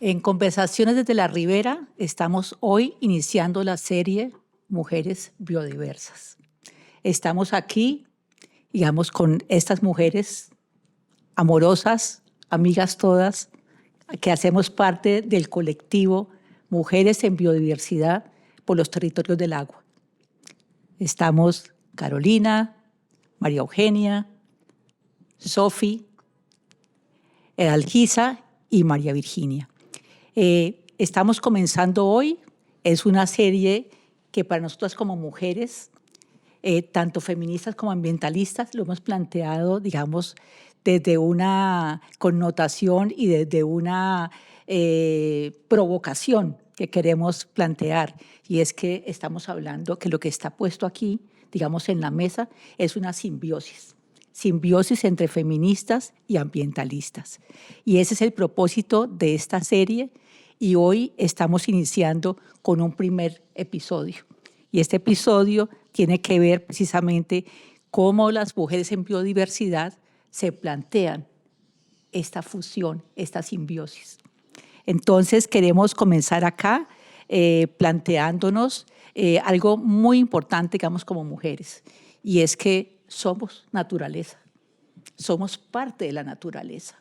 En Conversaciones desde la Ribera estamos hoy iniciando la serie Mujeres Biodiversas. Estamos aquí, digamos, con estas mujeres amorosas, amigas todas, que hacemos parte del colectivo Mujeres en Biodiversidad por los Territorios del Agua. Estamos Carolina, María Eugenia, Sofi, Edalgisa y María Virginia. Estamos comenzando hoy, es una serie que para nosotras como mujeres, tanto feministas como ambientalistas, lo hemos planteado, digamos, desde una connotación y desde una provocación que queremos plantear. Y es que estamos hablando que lo que está puesto aquí, digamos, en la mesa, es una simbiosis entre feministas y ambientalistas. Y ese es el propósito de esta serie y hoy estamos iniciando con un primer episodio. Y este episodio tiene que ver precisamente cómo las mujeres en biodiversidad se plantean esta fusión, esta simbiosis. Entonces queremos comenzar acá planteándonos algo muy importante, digamos, como mujeres, y es que somos naturaleza, somos parte de la naturaleza.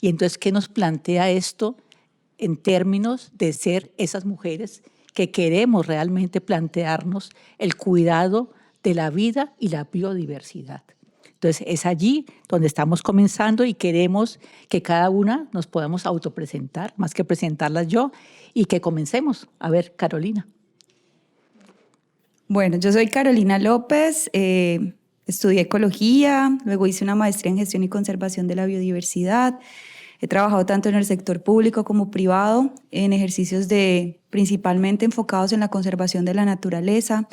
Y entonces, ¿qué nos plantea esto en términos de ser esas mujeres que queremos realmente plantearnos el cuidado de la vida y la biodiversidad? Entonces, es allí donde estamos comenzando y queremos que cada una nos podamos autopresentar, más que presentarlas yo, y que comencemos. A ver, Carolina. Bueno, yo soy Carolina López, estudié ecología, luego hice una maestría en gestión y conservación de la biodiversidad. He trabajado tanto en el sector público como privado, en ejercicios principalmente enfocados en la conservación de la naturaleza.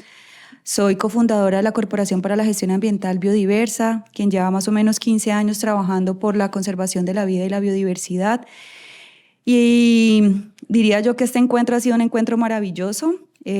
Soy cofundadora de la Corporación para la Gestión Ambiental Biodiversa, quien lleva más o menos 15 años trabajando por la conservación de la vida y la biodiversidad. Y diría yo que este encuentro ha sido un encuentro maravilloso.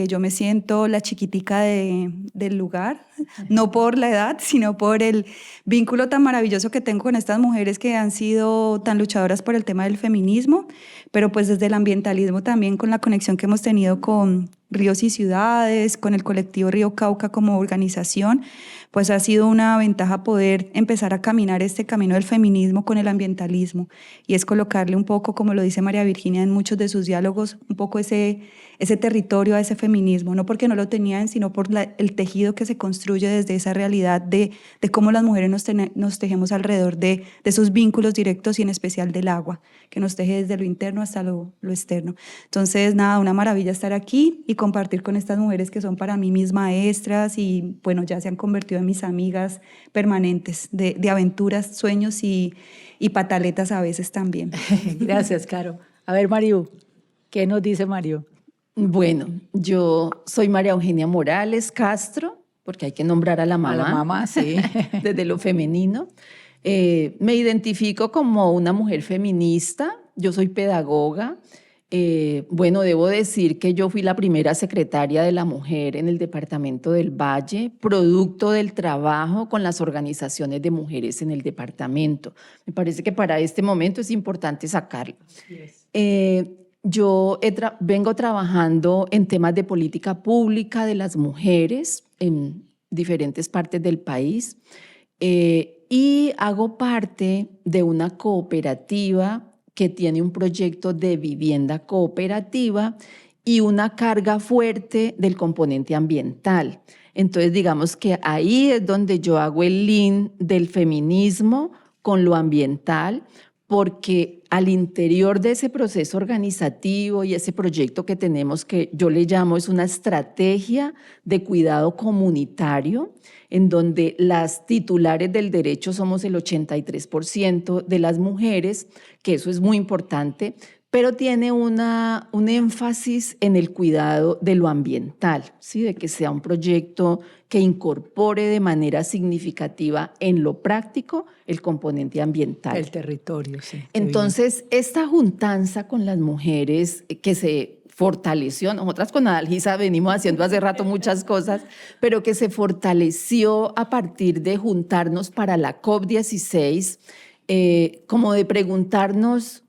Yo me siento la chiquitica del lugar, no por la edad, sino por el vínculo tan maravilloso que tengo con estas mujeres que han sido tan luchadoras por el tema del feminismo, pero pues desde el ambientalismo también, con la conexión que hemos tenido con Ríos y Ciudades, con el colectivo Río Cauca como organización, pues ha sido una ventaja poder empezar a caminar este camino del feminismo con el ambientalismo, y es colocarle un poco, como lo dice María Virginia en muchos de sus diálogos, un poco ese territorio a ese feminismo, no porque no lo tenían, sino por el tejido que se construye desde esa realidad de cómo las mujeres nos tejemos alrededor de esos vínculos directos y en especial del agua, que nos teje desde lo interno hasta lo externo. Entonces, nada, una maravilla estar aquí y compartir con estas mujeres que son para mí mis maestras y, bueno, ya se han convertido en mis amigas permanentes de aventuras, sueños y pataletas a veces también. Gracias, Caro. A ver, Mario, ¿qué nos dice Mario? Bueno, yo soy María Eugenia Morales Castro, porque hay que nombrar a la mamá. A la mamá, sí. Desde lo femenino. Me identifico como una mujer feminista, yo soy pedagoga. Bueno, debo decir que yo fui la primera secretaria de la mujer en el departamento del Valle, producto del trabajo con las organizaciones de mujeres en el departamento. Me parece que para este momento es importante sacarlo. Yo vengo trabajando en temas de política pública de las mujeres en diferentes partes del país y hago parte de una cooperativa que tiene un proyecto de vivienda cooperativa y una carga fuerte del componente ambiental. Entonces, digamos que ahí es donde yo hago el link del feminismo con lo ambiental, porque al interior de ese proceso organizativo y ese proyecto que tenemos, que yo le llamo es una estrategia de cuidado comunitario, en donde las titulares del derecho somos el 83% de las mujeres, que eso es muy importante, pero tiene un énfasis en el cuidado de lo ambiental, ¿sí? De que sea un proyecto que incorpore de manera significativa en lo práctico el componente ambiental. El territorio, sí. Entonces, esta juntanza con las mujeres que se fortaleció, nosotras con Edalgisa venimos haciendo hace rato muchas cosas, pero que se fortaleció a partir de juntarnos para la COP16, como de preguntarnos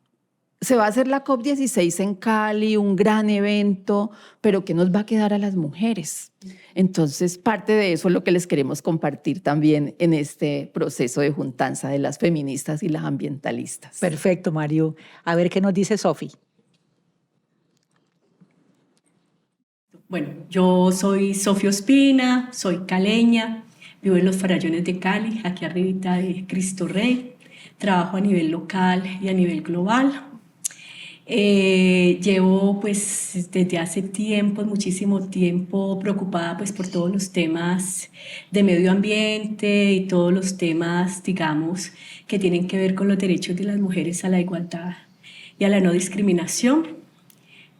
se va a hacer la COP16 en Cali, un gran evento, pero ¿qué nos va a quedar a las mujeres? Entonces, parte de eso es lo que les queremos compartir también en este proceso de juntanza de las feministas y las ambientalistas. Perfecto, Mario. A ver qué nos dice Sofi. Bueno, yo soy Sofía Ospina, soy caleña, vivo en los Farallones de Cali, aquí arribita de Cristo Rey. Trabajo a nivel local y a nivel global. Llevo pues desde hace tiempo, muchísimo tiempo, preocupada pues por todos los temas de medio ambiente y todos los temas, digamos, que tienen que ver con los derechos de las mujeres a la igualdad y a la no discriminación.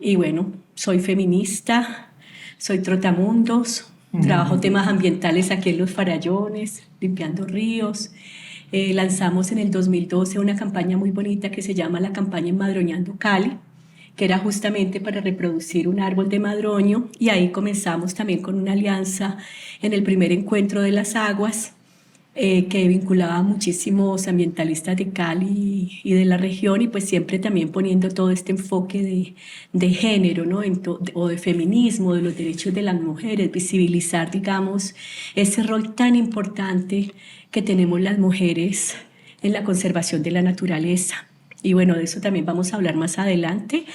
Y bueno, soy feminista, soy trotamundos, trabajo temas ambientales aquí en los Farallones, limpiando ríos. Lanzamos en el 2012 una campaña muy bonita que se llama la campaña Enmadroñando Cali, que era justamente para reproducir un árbol de madroño, y ahí comenzamos también con una alianza en el primer encuentro de las aguas, que vinculaba a muchísimos ambientalistas de Cali y de la región, y pues siempre también poniendo todo este enfoque de género, ¿no? O de feminismo, de los derechos de las mujeres, visibilizar, digamos, ese rol tan importante que tenemos las mujeres en la conservación de la naturaleza. Y bueno, de eso también vamos a hablar más adelante.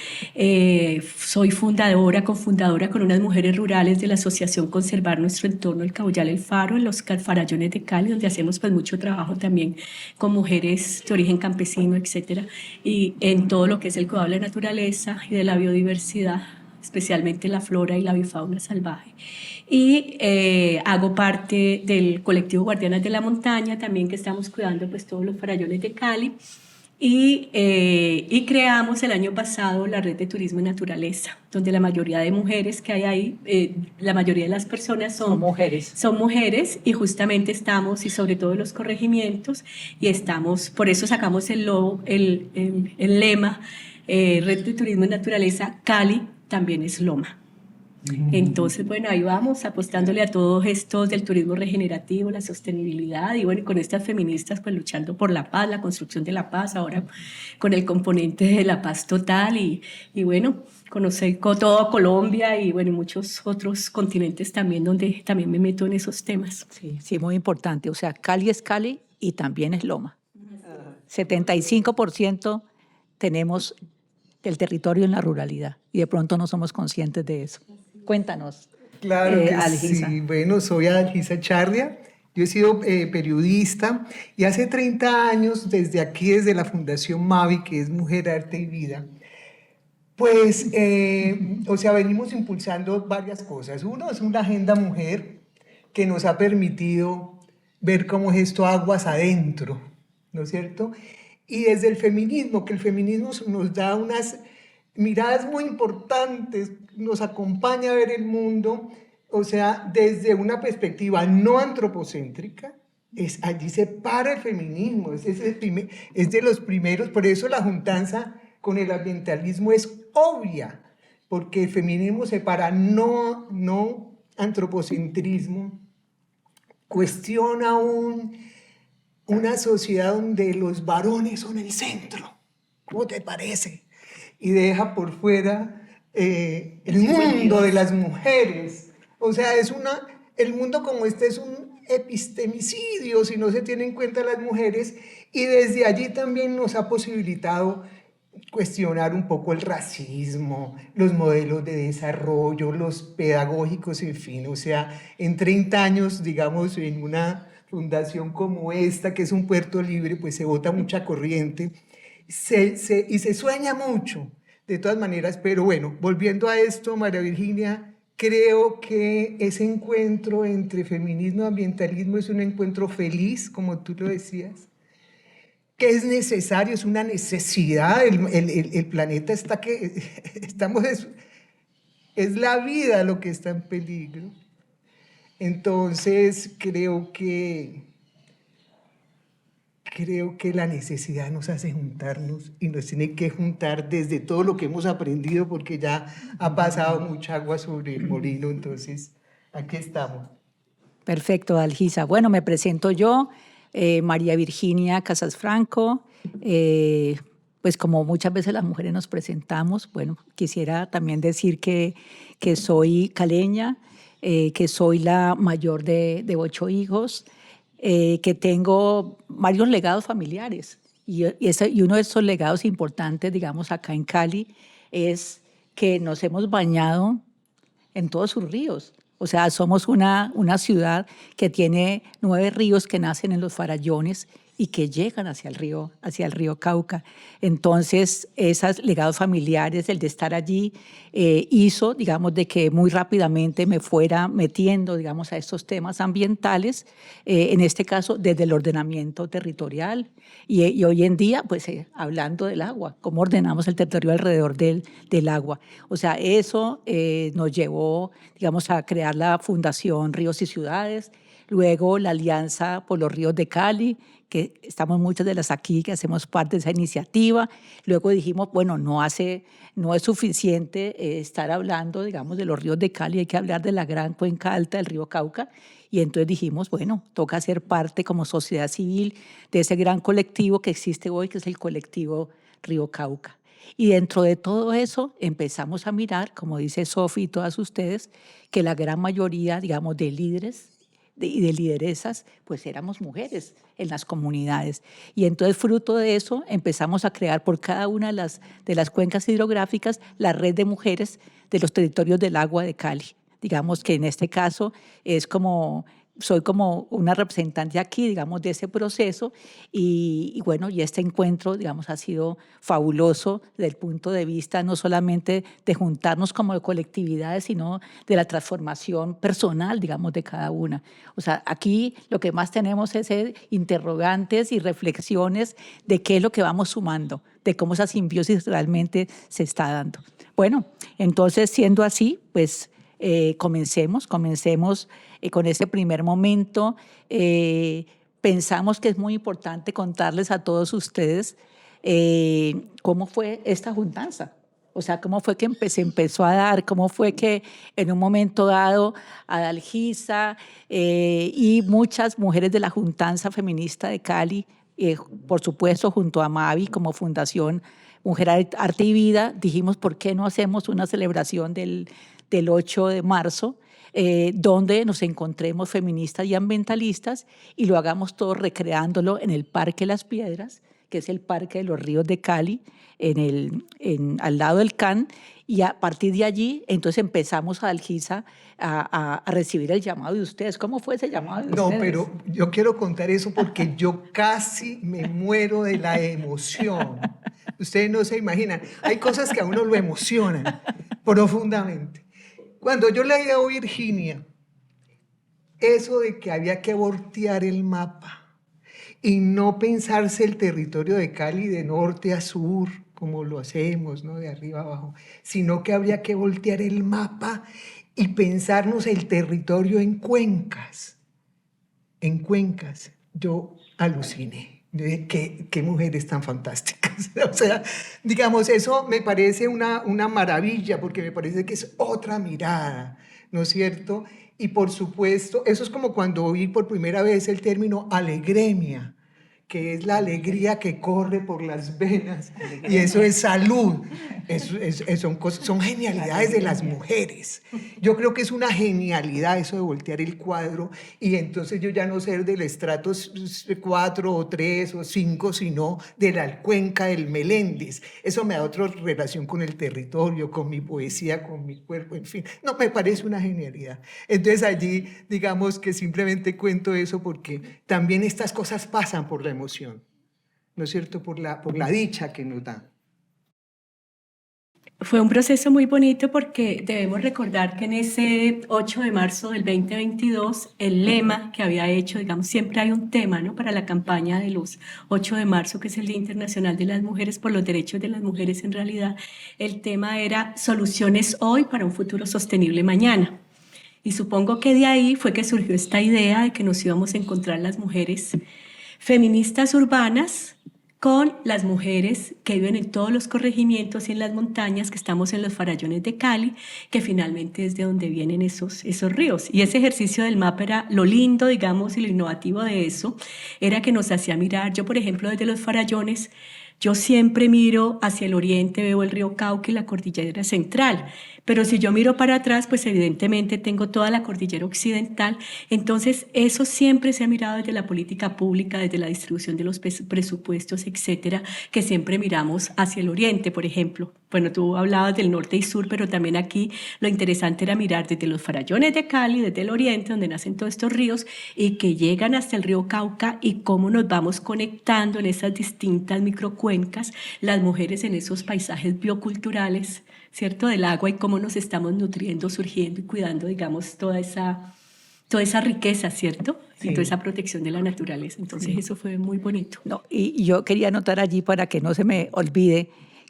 Soy cofundadora con unas mujeres rurales de la Asociación Conservar Nuestro Entorno, el Cauyal El Faro, en los Farallones de Cali, donde hacemos pues mucho trabajo también con mujeres de origen campesino, etcétera, y en todo lo que es el cuidado de la naturaleza y de la biodiversidad, especialmente la flora y la bifauna salvaje. Y hago parte del colectivo Guardianas de la Montaña, también, que estamos cuidando pues todos los farallones de Cali. Y creamos el año pasado la Red de Turismo y Naturaleza, donde la mayoría de mujeres que hay ahí, la mayoría de las personas son mujeres. Son mujeres, y justamente estamos, y sobre todo en los corregimientos, y estamos, por eso sacamos el lema, Red de Turismo y Naturaleza, Cali también es Loma. Entonces, bueno, ahí vamos apostándole a todos estos del turismo regenerativo, la sostenibilidad, y bueno, con estas feministas pues luchando por la paz, la construcción de la paz, ahora con el componente de la paz total, y bueno, conocer todo Colombia y bueno, muchos otros continentes también, donde también me meto en esos temas. Sí, sí, muy importante. O sea, Cali es Cali y también es Loma. 75% tenemos del territorio en la ruralidad y de pronto no somos conscientes de eso. Cuéntanos, Claro que Adalgisa. sí. Bueno, soy Adalgisa Charria. Yo he sido periodista, y hace 30 años, desde la Fundación Mavi, que es Mujer, Arte y Vida, pues, venimos impulsando varias cosas. Uno es una agenda mujer que nos ha permitido ver cómo es esto aguas adentro, ¿no es cierto? Y desde el feminismo, que el feminismo nos da unas miradas muy importantes, nos acompaña a ver el mundo, o sea, desde una perspectiva no antropocéntrica. Allí se para el feminismo, es de los primeros, por eso la juntanza con el ambientalismo es obvia, porque el feminismo se para no antropocentrismo, cuestiona una sociedad donde los varones son el centro, ¿cómo te parece? Y deja por fuera el mundo de las mujeres. O sea, el mundo como este es un epistemicidio si no se tienen en cuenta las mujeres, y desde allí también nos ha posibilitado cuestionar un poco el racismo, los modelos de desarrollo, los pedagógicos, en fin. O sea, en 30 años, digamos, en una fundación como esta, que es un puerto libre, pues se bota mucha corriente, y se sueña mucho, de todas maneras. Pero bueno, volviendo a esto, María Virginia, creo que ese encuentro entre feminismo y ambientalismo es un encuentro feliz, como tú lo decías, que es necesario, es una necesidad. El planeta es la vida lo que está en peligro. Entonces creo que la necesidad nos hace juntarnos, y nos tiene que juntar desde todo lo que hemos aprendido, porque ya ha pasado mucha agua sobre el molino. Entonces aquí estamos. Perfecto, Adalgisa. Bueno, me presento yo, María Virginia Casas Franco. pues como muchas veces las mujeres nos presentamos, bueno, quisiera también decir que soy caleña, que soy la mayor de 8 hijos, que tengo varios legados familiares. Y uno de esos legados importantes, digamos, acá en Cali, es que nos hemos bañado en todos sus ríos. O sea, somos una ciudad que tiene 9 ríos que nacen en los farallones y que llegan hacia el río Cauca. Entonces, esos legados familiares, el de estar allí, hizo, digamos, de que muy rápidamente me fuera metiendo, digamos, a estos temas ambientales, en este caso, desde el ordenamiento territorial. Y hoy en día, pues, hablando del agua, cómo ordenamos el territorio alrededor del agua. O sea, eso nos llevó, digamos, a crear la Fundación Ríos y Ciudades, luego la Alianza por los Ríos de Cali, que estamos muchas de las aquí que hacemos parte de esa iniciativa. Luego dijimos, bueno, no es suficiente estar hablando, digamos, de los ríos de Cali, hay que hablar de la gran cuenca alta del río Cauca. Y entonces dijimos, bueno, toca ser parte como sociedad civil de ese gran colectivo que existe hoy, que es el colectivo Río Cauca. Y dentro de todo eso empezamos a mirar, como dice Sofi y todas ustedes, que la gran mayoría, digamos, de líderes y de lideresas, pues éramos mujeres en las comunidades. Y entonces, fruto de eso, empezamos a crear por cada una de las cuencas hidrográficas la red de mujeres de los territorios del agua de Cali. Digamos que en este caso soy como una representante aquí, digamos, de ese proceso y bueno, y este encuentro, digamos, ha sido fabuloso desde el punto de vista no solamente de juntarnos como de colectividades, sino de la transformación personal, digamos, de cada una. O sea, aquí lo que más tenemos es interrogantes y reflexiones de qué es lo que vamos sumando, de cómo esa simbiosis realmente se está dando. Bueno, entonces, siendo así, pues comencemos con ese primer momento. Pensamos que es muy importante contarles a todos ustedes cómo fue esta juntanza. O sea, cómo fue que se empezó a dar, cómo fue que en un momento dado Adalgisa y muchas mujeres de la Juntanza Feminista de Cali, por supuesto junto a Mavi como Fundación Mujer, Arte y Vida, dijimos, ¿por qué no hacemos una celebración del 8 de marzo, donde nos encontremos feministas y ambientalistas y lo hagamos todo recreándolo en el Parque Las Piedras, que es el Parque de los Ríos de Cali, al lado del CAN, y a partir de allí, entonces empezamos a Adalgisa a recibir el llamado de ustedes. ¿Cómo fue ese llamado de ustedes? No, pero yo quiero contar eso porque yo casi me muero de la emoción. Ustedes no se imaginan. Hay cosas que a uno lo emocionan profundamente. Cuando yo leía a Virginia, eso de que había que voltear el mapa y no pensarse el territorio de Cali de norte a sur, como lo hacemos, ¿no? De arriba a abajo, sino que habría que voltear el mapa y pensarnos el territorio en cuencas. En cuencas. Yo aluciné. Yo dije, qué mujeres tan fantásticas. O sea, digamos, eso me parece una maravilla, porque me parece que es otra mirada, ¿no es cierto? Y por supuesto, eso es como cuando oí por primera vez el término alegremia, que es la alegría que corre por las venas, y eso es salud. Son genialidades de las mujeres. Yo creo que es una genialidad eso de voltear el cuadro, y entonces yo ya no ser del estrato 4 o 3 o 5, sino de la cuenca del Meléndez. Eso me da otra relación con el territorio, con mi poesía, con mi cuerpo, en fin. No, me parece una genialidad. Entonces allí, digamos que simplemente cuento eso porque también estas cosas pasan por la emoción, ¿no es cierto? Por la dicha que nos da. Fue un proceso muy bonito porque debemos recordar que en ese 8 de marzo del 2022, el lema que había hecho, digamos, siempre hay un tema, ¿no?, para la campaña de los 8 de marzo, que es el Día Internacional de las Mujeres por los Derechos de las Mujeres. En realidad, el tema era soluciones hoy para un futuro sostenible mañana. Y supongo que de ahí fue que surgió esta idea de que nos íbamos a encontrar las mujeres feministas urbanas con las mujeres que viven en todos los corregimientos y en las montañas, que estamos en los farallones de Cali, que finalmente es de donde vienen esos ríos. Y ese ejercicio del mapa era lo lindo, digamos, y lo innovativo de eso, era que nos hacía mirar. Yo, por ejemplo, desde los farallones, Yo siempre miro hacia el oriente, veo el río Cauca y la cordillera central, pero si yo miro para atrás, pues evidentemente tengo toda la cordillera occidental. Entonces, eso siempre se ha mirado desde la política pública, desde la distribución de los presupuestos, etcétera, que siempre miramos hacia el oriente, por ejemplo. Bueno, tú hablabas del norte y sur, pero también aquí lo interesante era mirar desde los farallones de Cali, desde el oriente, donde nacen todos estos ríos, y que llegan hasta el río Cauca, y cómo nos vamos conectando en esas distintas microcuencas, las mujeres en esos paisajes bioculturales, ¿cierto?, del agua, y cómo nos estamos nutriendo, surgiendo y cuidando, digamos, toda esa riqueza, ¿cierto? Sí. Y toda esa protección de la naturaleza. Entonces, eso fue muy bonito. No, y yo quería anotar allí para que no se me olvide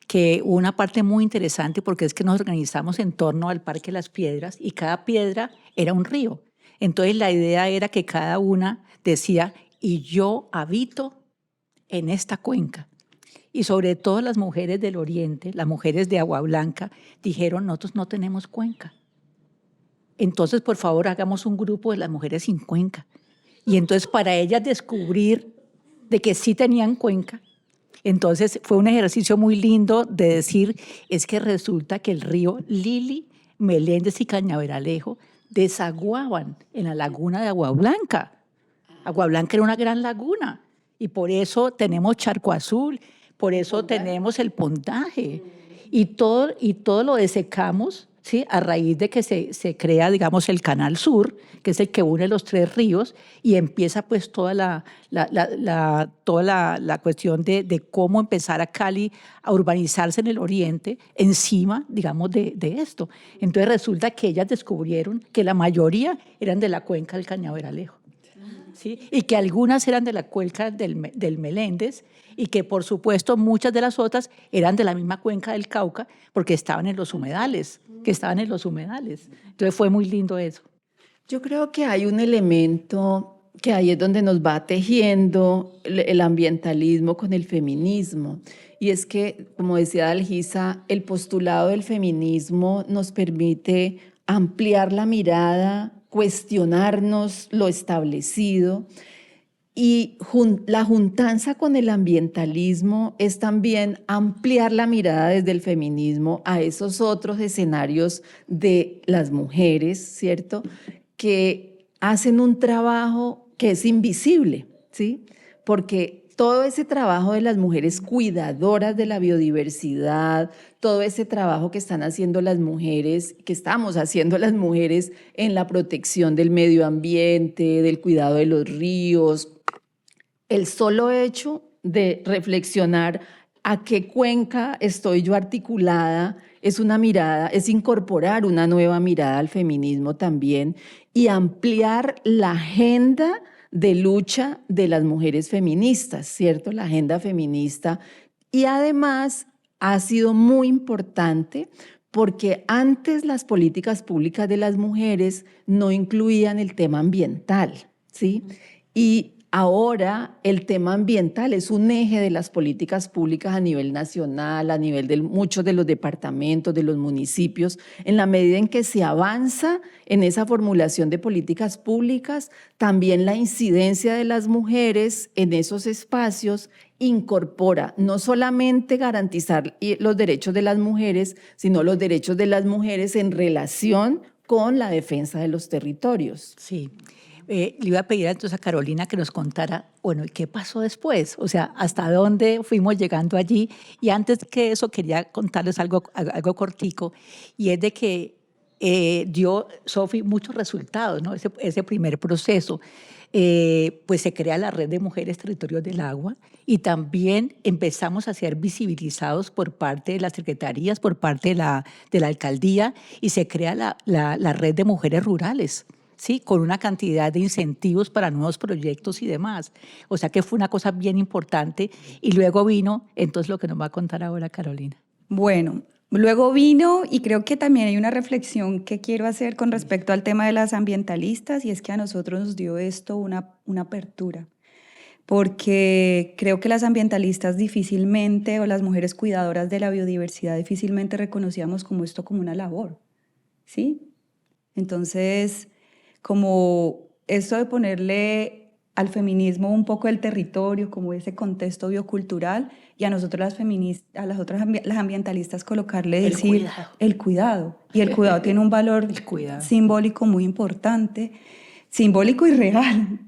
que una parte muy interesante, porque es que nos organizamos en torno al Parque Las Piedras y cada piedra era un río. Entonces la idea era que cada una decía, y yo habito en esta cuenca. Y sobre todo las mujeres del oriente, las mujeres de Agua Blanca, dijeron, nosotros no tenemos cuenca. Entonces, por favor, hagamos un grupo de las mujeres sin cuenca. Y entonces para ellas descubrir de que sí tenían cuenca, entonces fue un ejercicio muy lindo de decir, es que resulta que el río Lili, Meléndez y Cañaveralejo desaguaban en la laguna de Agua Blanca. Agua Blanca era una gran laguna y por eso tenemos Charco Azul, por eso tenemos el Pontaje y todo lo desecamos, ¿sí?, a raíz de que se crea, digamos, el Canal Sur, que es el que une los tres ríos, y empieza pues toda la cuestión de cómo empezar a Cali a urbanizarse en el oriente, encima, digamos, de esto. Entonces resulta que ellas descubrieron que la mayoría eran de la cuenca del Cañaveralejo, ¿sí?, y que algunas eran de la cuenca del Meléndez, y que por supuesto muchas de las otras eran de la misma cuenca del Cauca, porque estaban en los humedales, Entonces fue muy lindo eso. Yo creo que hay un elemento que ahí es donde nos va tejiendo el ambientalismo con el feminismo. Y es que, como decía Dalgisa, el postulado del feminismo nos permite ampliar la mirada, cuestionarnos lo establecido. Y la juntanza con el ambientalismo es también ampliar la mirada desde el feminismo a esos otros escenarios de las mujeres, ¿cierto?, que hacen un trabajo que es invisible, ¿sí? Porque todo ese trabajo de las mujeres cuidadoras de la biodiversidad, todo ese trabajo que están haciendo las mujeres, que estamos haciendo las mujeres en la protección del medio ambiente, del cuidado de los ríos, el solo hecho de reflexionar a qué cuenca estoy yo articulada es una mirada, es incorporar una nueva mirada al feminismo también y ampliar la agenda de lucha de las mujeres feministas, ¿cierto? La agenda feminista. Y además ha sido muy importante porque antes las políticas públicas de las mujeres no incluían el tema ambiental, ¿sí? Y ahora el tema ambiental es un eje de las políticas públicas a nivel nacional, a nivel de muchos de los departamentos, de los municipios, en la medida en que se avanza en esa formulación de políticas públicas, también la incidencia de las mujeres en esos espacios incorpora no solamente garantizar los derechos de las mujeres, sino los derechos de las mujeres en relación con la defensa de los territorios. Sí. Le iba a pedir entonces a Carolina que nos contara, bueno, ¿qué pasó después? O sea, ¿hasta dónde fuimos llegando allí? Y antes que eso quería contarles algo cortico, y es de que dio, Sofi, muchos resultados, ¿no? Ese primer proceso. Pues se crea la Red de Mujeres Territorios del Agua y también empezamos a ser visibilizados por parte de las secretarías, por parte de la alcaldía, y se crea la Red de Mujeres Rurales, ¿sí?, con una cantidad de incentivos para nuevos proyectos y demás. O sea que fue una cosa bien importante. Y luego vino, entonces, lo que nos va a contar ahora Carolina. Bueno, luego vino, y creo que también hay una reflexión que quiero hacer con respecto al tema de las ambientalistas, y es que a nosotros nos dio esto una apertura, porque creo que las ambientalistas difícilmente, o las mujeres cuidadoras de la biodiversidad, difícilmente reconocíamos como esto como una labor, ¿sí? Entonces, como esto de ponerle al feminismo un poco el territorio, como ese contexto biocultural, y a nosotros las feministas, a las otras las ambientalistas colocarle El decir cuidado. el cuidado. Y el cuidado tiene un valor El cuidado. simbólico muy importante, simbólico y real,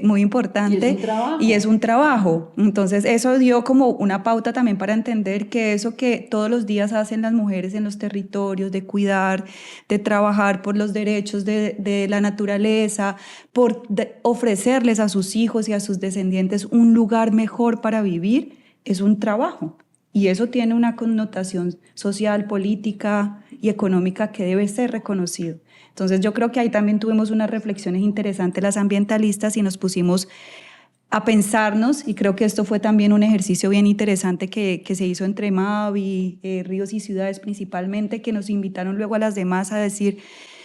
muy importante. Y es un trabajo. Y es un trabajo. Entonces eso dio como una pauta también para entender que eso que todos los días hacen las mujeres en los territorios, de cuidar, de trabajar por los derechos de la naturaleza, por ofrecerles a sus hijos y a sus descendientes un lugar mejor para vivir, es un trabajo. Y eso tiene una connotación social, política y económica que debe ser reconocido. Entonces yo creo que ahí también tuvimos unas reflexiones interesantes las ambientalistas y nos pusimos a pensarnos, y creo que esto fue también un ejercicio bien interesante que se hizo entre Mavi, Ríos y Ciudades principalmente, que nos invitaron luego a las demás a decir,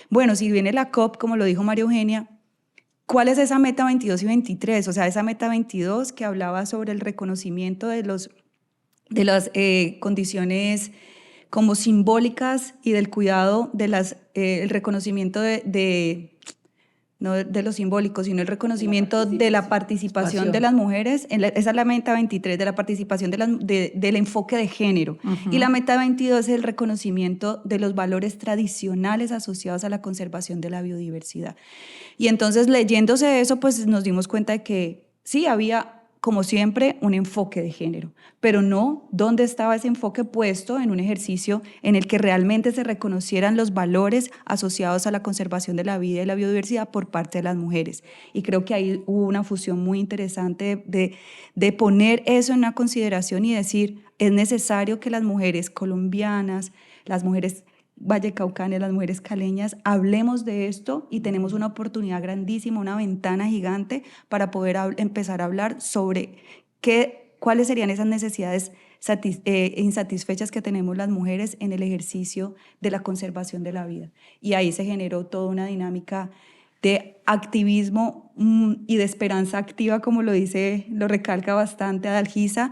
bueno, si viene la COP, como lo dijo María Eugenia, ¿cuál es esa meta 22 y 23? O sea, esa meta 22 que hablaba sobre el reconocimiento de las condiciones como simbólicas y del cuidado de el reconocimiento no de lo simbólico, sino el reconocimiento de la participación de las mujeres. Esa es la meta 23, de la participación del enfoque de género. Y la meta 22 es el reconocimiento de los valores tradicionales asociados a la conservación de la biodiversidad. Y entonces, leyéndose eso, pues nos dimos cuenta de que sí, había, como siempre, un enfoque de género, pero no dónde estaba ese enfoque puesto en un ejercicio en el que realmente se reconocieran los valores asociados a la conservación de la vida y la biodiversidad por parte de las mujeres. Y creo que ahí hubo una fusión muy interesante de poner eso en una consideración y decir, es necesario que las mujeres colombianas, las mujeres vallecaucanas, las mujeres caleñas, hablemos de esto, y tenemos una oportunidad grandísima, una ventana gigante para poder empezar a hablar sobre cuáles serían esas necesidades insatisfechas que tenemos las mujeres en el ejercicio de la conservación de la vida. Y ahí se generó toda una dinámica de activismo y de esperanza activa, como lo recalca bastante Adalgisa,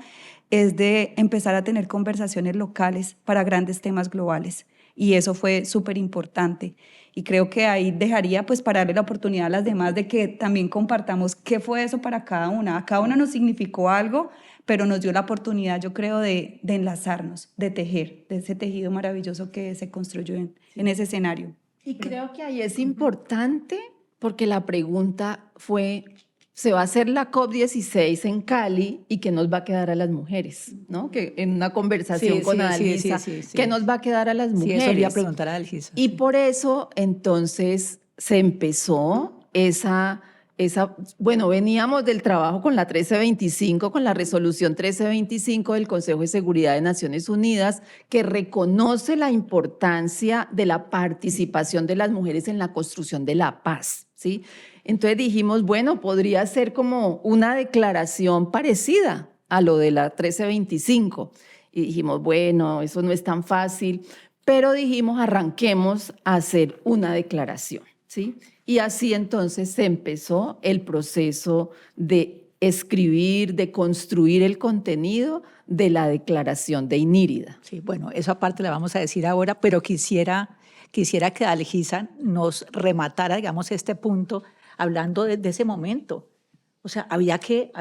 es de empezar a tener conversaciones locales para grandes temas globales. Y eso fue súper importante. Y creo que ahí dejaría, pues, para darle la oportunidad a las demás de que también compartamos qué fue eso para cada una. A cada una nos significó algo, pero nos dio la oportunidad, yo creo, de enlazarnos, de tejer, de ese tejido maravilloso que se construyó en ese escenario. Y creo que ahí es importante porque la pregunta fue, se va a hacer la COP16 en Cali y ¿qué nos va a quedar a las mujeres? ¿No? Que en una conversación con Adalgisa, ¿qué nos va a quedar a las mujeres? Sí, eso le iba a preguntar a Adalgisa. Y por eso entonces se empezó bueno, veníamos del trabajo con la 1325, con la resolución 1325 del Consejo de Seguridad de Naciones Unidas, que reconoce la importancia de la participación de las mujeres en la construcción de la paz, ¿sí? Entonces dijimos, bueno, podría ser como una declaración parecida a lo de la 1325. Y dijimos, bueno, eso no es tan fácil, pero dijimos, arranquemos a hacer una declaración, ¿sí? Y así entonces se empezó el proceso de escribir, de construir el contenido de la declaración de INIRIDA. Sí, bueno, eso aparte la vamos a decir ahora, pero quisiera que Adalgisa nos rematara, digamos, este punto hablando de ese momento. O sea, había que,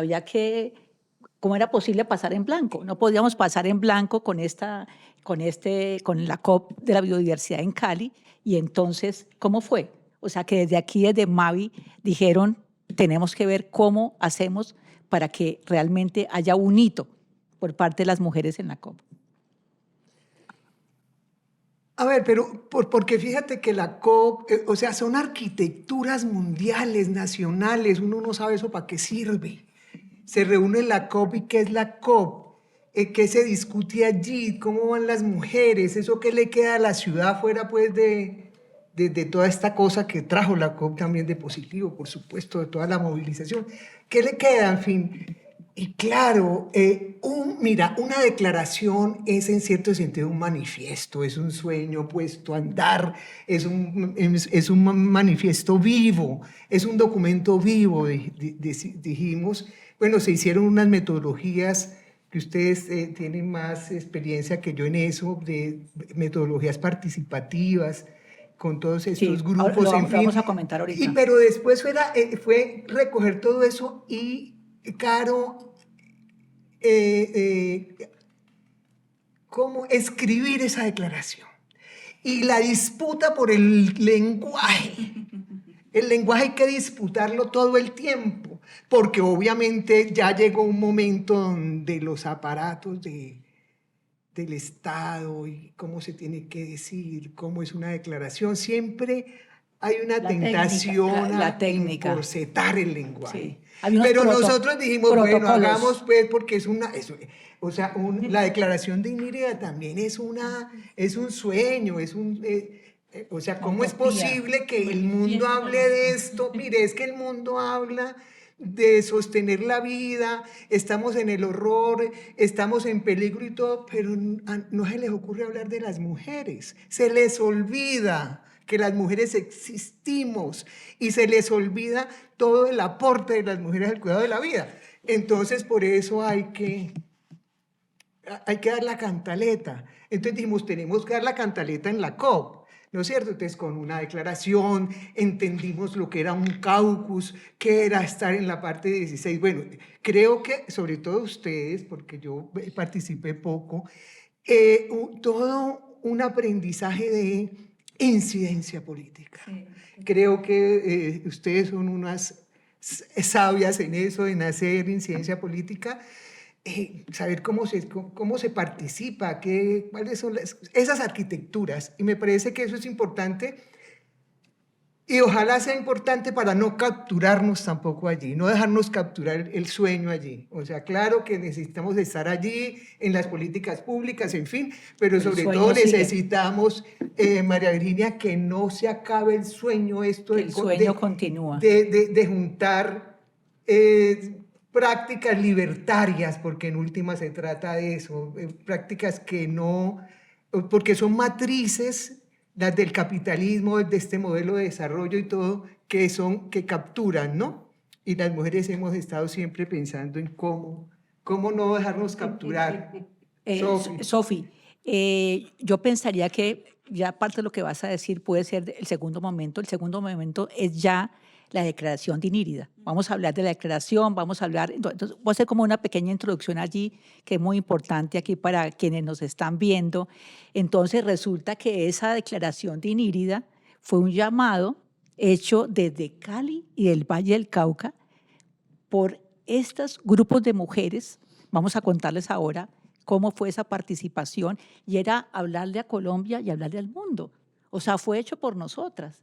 ¿cómo era posible pasar en blanco? No podíamos pasar en blanco con la COP de la biodiversidad en Cali. Y entonces, ¿cómo fue? O sea, que desde aquí, desde Mavi, dijeron, tenemos que ver cómo hacemos para que realmente haya un hito por parte de las mujeres en la COP. A ver, pero porque fíjate que la COP, o sea, son arquitecturas mundiales, nacionales, uno no sabe eso para qué sirve. Se reúne la COP y ¿qué es la COP? ¿Qué se discute allí? ¿Cómo van las mujeres? ¿Eso qué le queda a la ciudad fuera pues de toda esta cosa que trajo la COP también de positivo, por supuesto, de toda la movilización? ¿Qué le queda? En fin. Y claro, mira, una declaración es en cierto sentido un manifiesto, es un sueño puesto a andar, es un manifiesto vivo, es un documento vivo, dijimos. Bueno, se hicieron unas metodologías que ustedes tienen más experiencia que yo en eso, de metodologías participativas, con todos Sí, estos ahora grupos, en lo fin. vamos a comentar ahorita. Pero después fue recoger todo eso y, Caro, cómo escribir esa declaración. Y la disputa por el lenguaje. El lenguaje hay que disputarlo todo el tiempo, porque obviamente ya llegó un momento donde los aparatos del Estado y cómo se tiene que decir, cómo es una declaración, siempre hay una tentación la a técnica. encorsetar el lenguaje. Sí. Hay unos Pero nosotros dijimos, bueno, protocolos. hagamos pues, porque la declaración de INIREA también es un sueño, o sea, ¿cómo es posible que el mundo hable de esto? Mire, es que el mundo habla de sostener la vida, estamos en el horror, estamos en peligro y todo, pero no se les ocurre hablar de las mujeres, se les olvida que las mujeres existimos y se les olvida todo el aporte de las mujeres al cuidado de la vida. Entonces, por eso hay que dar la cantaleta. Entonces dijimos, tenemos que dar la cantaleta en la COP, ¿no es cierto? Entonces, con una declaración, entendimos lo que era un caucus, qué era estar en la parte 16. Bueno, creo que, sobre todo ustedes, porque yo participé poco, todo un aprendizaje de incidencia política. Sí. Creo que ustedes son unas sabias en eso, en hacer incidencia política, saber cómo se participa, cuáles son esas arquitecturas. Y me parece que eso es importante y ojalá sea importante para no capturarnos tampoco allí, no dejarnos capturar el sueño allí. O sea, claro que necesitamos estar allí en las políticas públicas, en fin, pero sobre todo necesitamos, María Virginia, que no se acabe el sueño, el sueño continúa. De juntar prácticas libertarias, porque en última se trata de eso, prácticas que no, porque son matrices, las del capitalismo, de este modelo de desarrollo y todo, que capturan, ¿no? Y las mujeres hemos estado siempre pensando en cómo no dejarnos capturar. Sofi, yo pensaría que ya parte de lo que vas a decir puede ser el segundo momento. El segundo momento es ya la declaración de INIRIDA. Vamos a hablar de la declaración, vamos a hablar, entonces voy a hacer como una pequeña introducción allí que es muy importante aquí para quienes nos están viendo. Entonces resulta que esa declaración de INIRIDA fue un llamado hecho desde Cali y del Valle del Cauca por estos grupos de mujeres. Vamos a contarles ahora cómo fue esa participación y era hablarle a Colombia y hablarle al mundo. O sea, fue hecho por nosotras.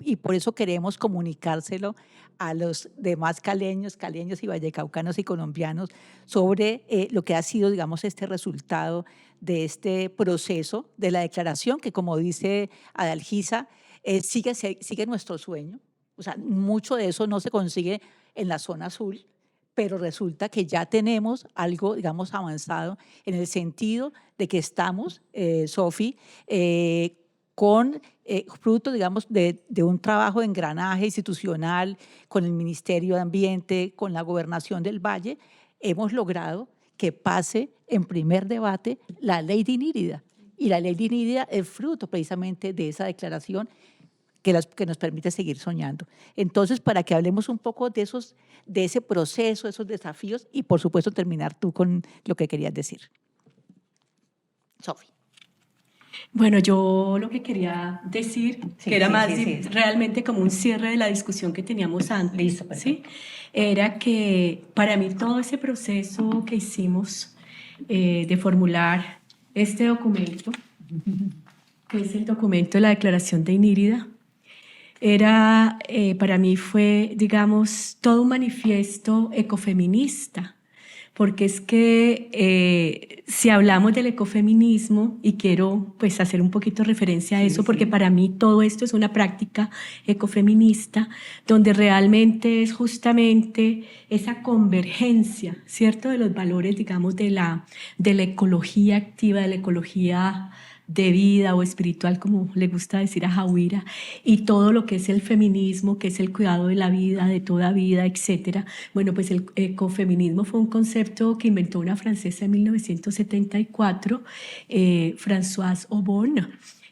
Y por eso queremos comunicárselo a los demás caleños y vallecaucanos y colombianos sobre lo que ha sido, digamos, este resultado de este proceso de la declaración que, como dice Adalgisa, sigue nuestro sueño. O sea, mucho de eso no se consigue en la zona azul, pero resulta que ya tenemos algo, digamos, avanzado en el sentido de que estamos, Sofi, con fruto, digamos, de un trabajo de engranaje institucional con el Ministerio de Ambiente, con la Gobernación del Valle, hemos logrado que pase en primer debate la ley de INIRIDA. Y la ley de INIRIDA es fruto precisamente de esa declaración que nos permite seguir soñando. Entonces, para que hablemos un poco de ese proceso, esos desafíos y, por supuesto, terminar tú con lo que querías decir. Sofi. Bueno, yo lo que quería decir, que era realmente como un cierre de la discusión que teníamos antes, Listo, ¿sí? Era que para mí todo ese proceso que hicimos de formular este documento, que es el documento de la Declaración de INIRIDA, para mí fue, digamos, todo un manifiesto ecofeminista, porque es que si hablamos del ecofeminismo, y quiero pues hacer un poquito referencia a eso, porque para mí todo esto es una práctica ecofeminista, donde realmente es justamente esa convergencia, ¿cierto?, de los valores, digamos, de la ecología activa, de la ecología de vida o espiritual, como le gusta decir a Jauira, y todo lo que es el feminismo, que es el cuidado de la vida, de toda vida, etc. Bueno, pues el ecofeminismo fue un concepto que inventó una francesa en 1974, Françoise Aubon,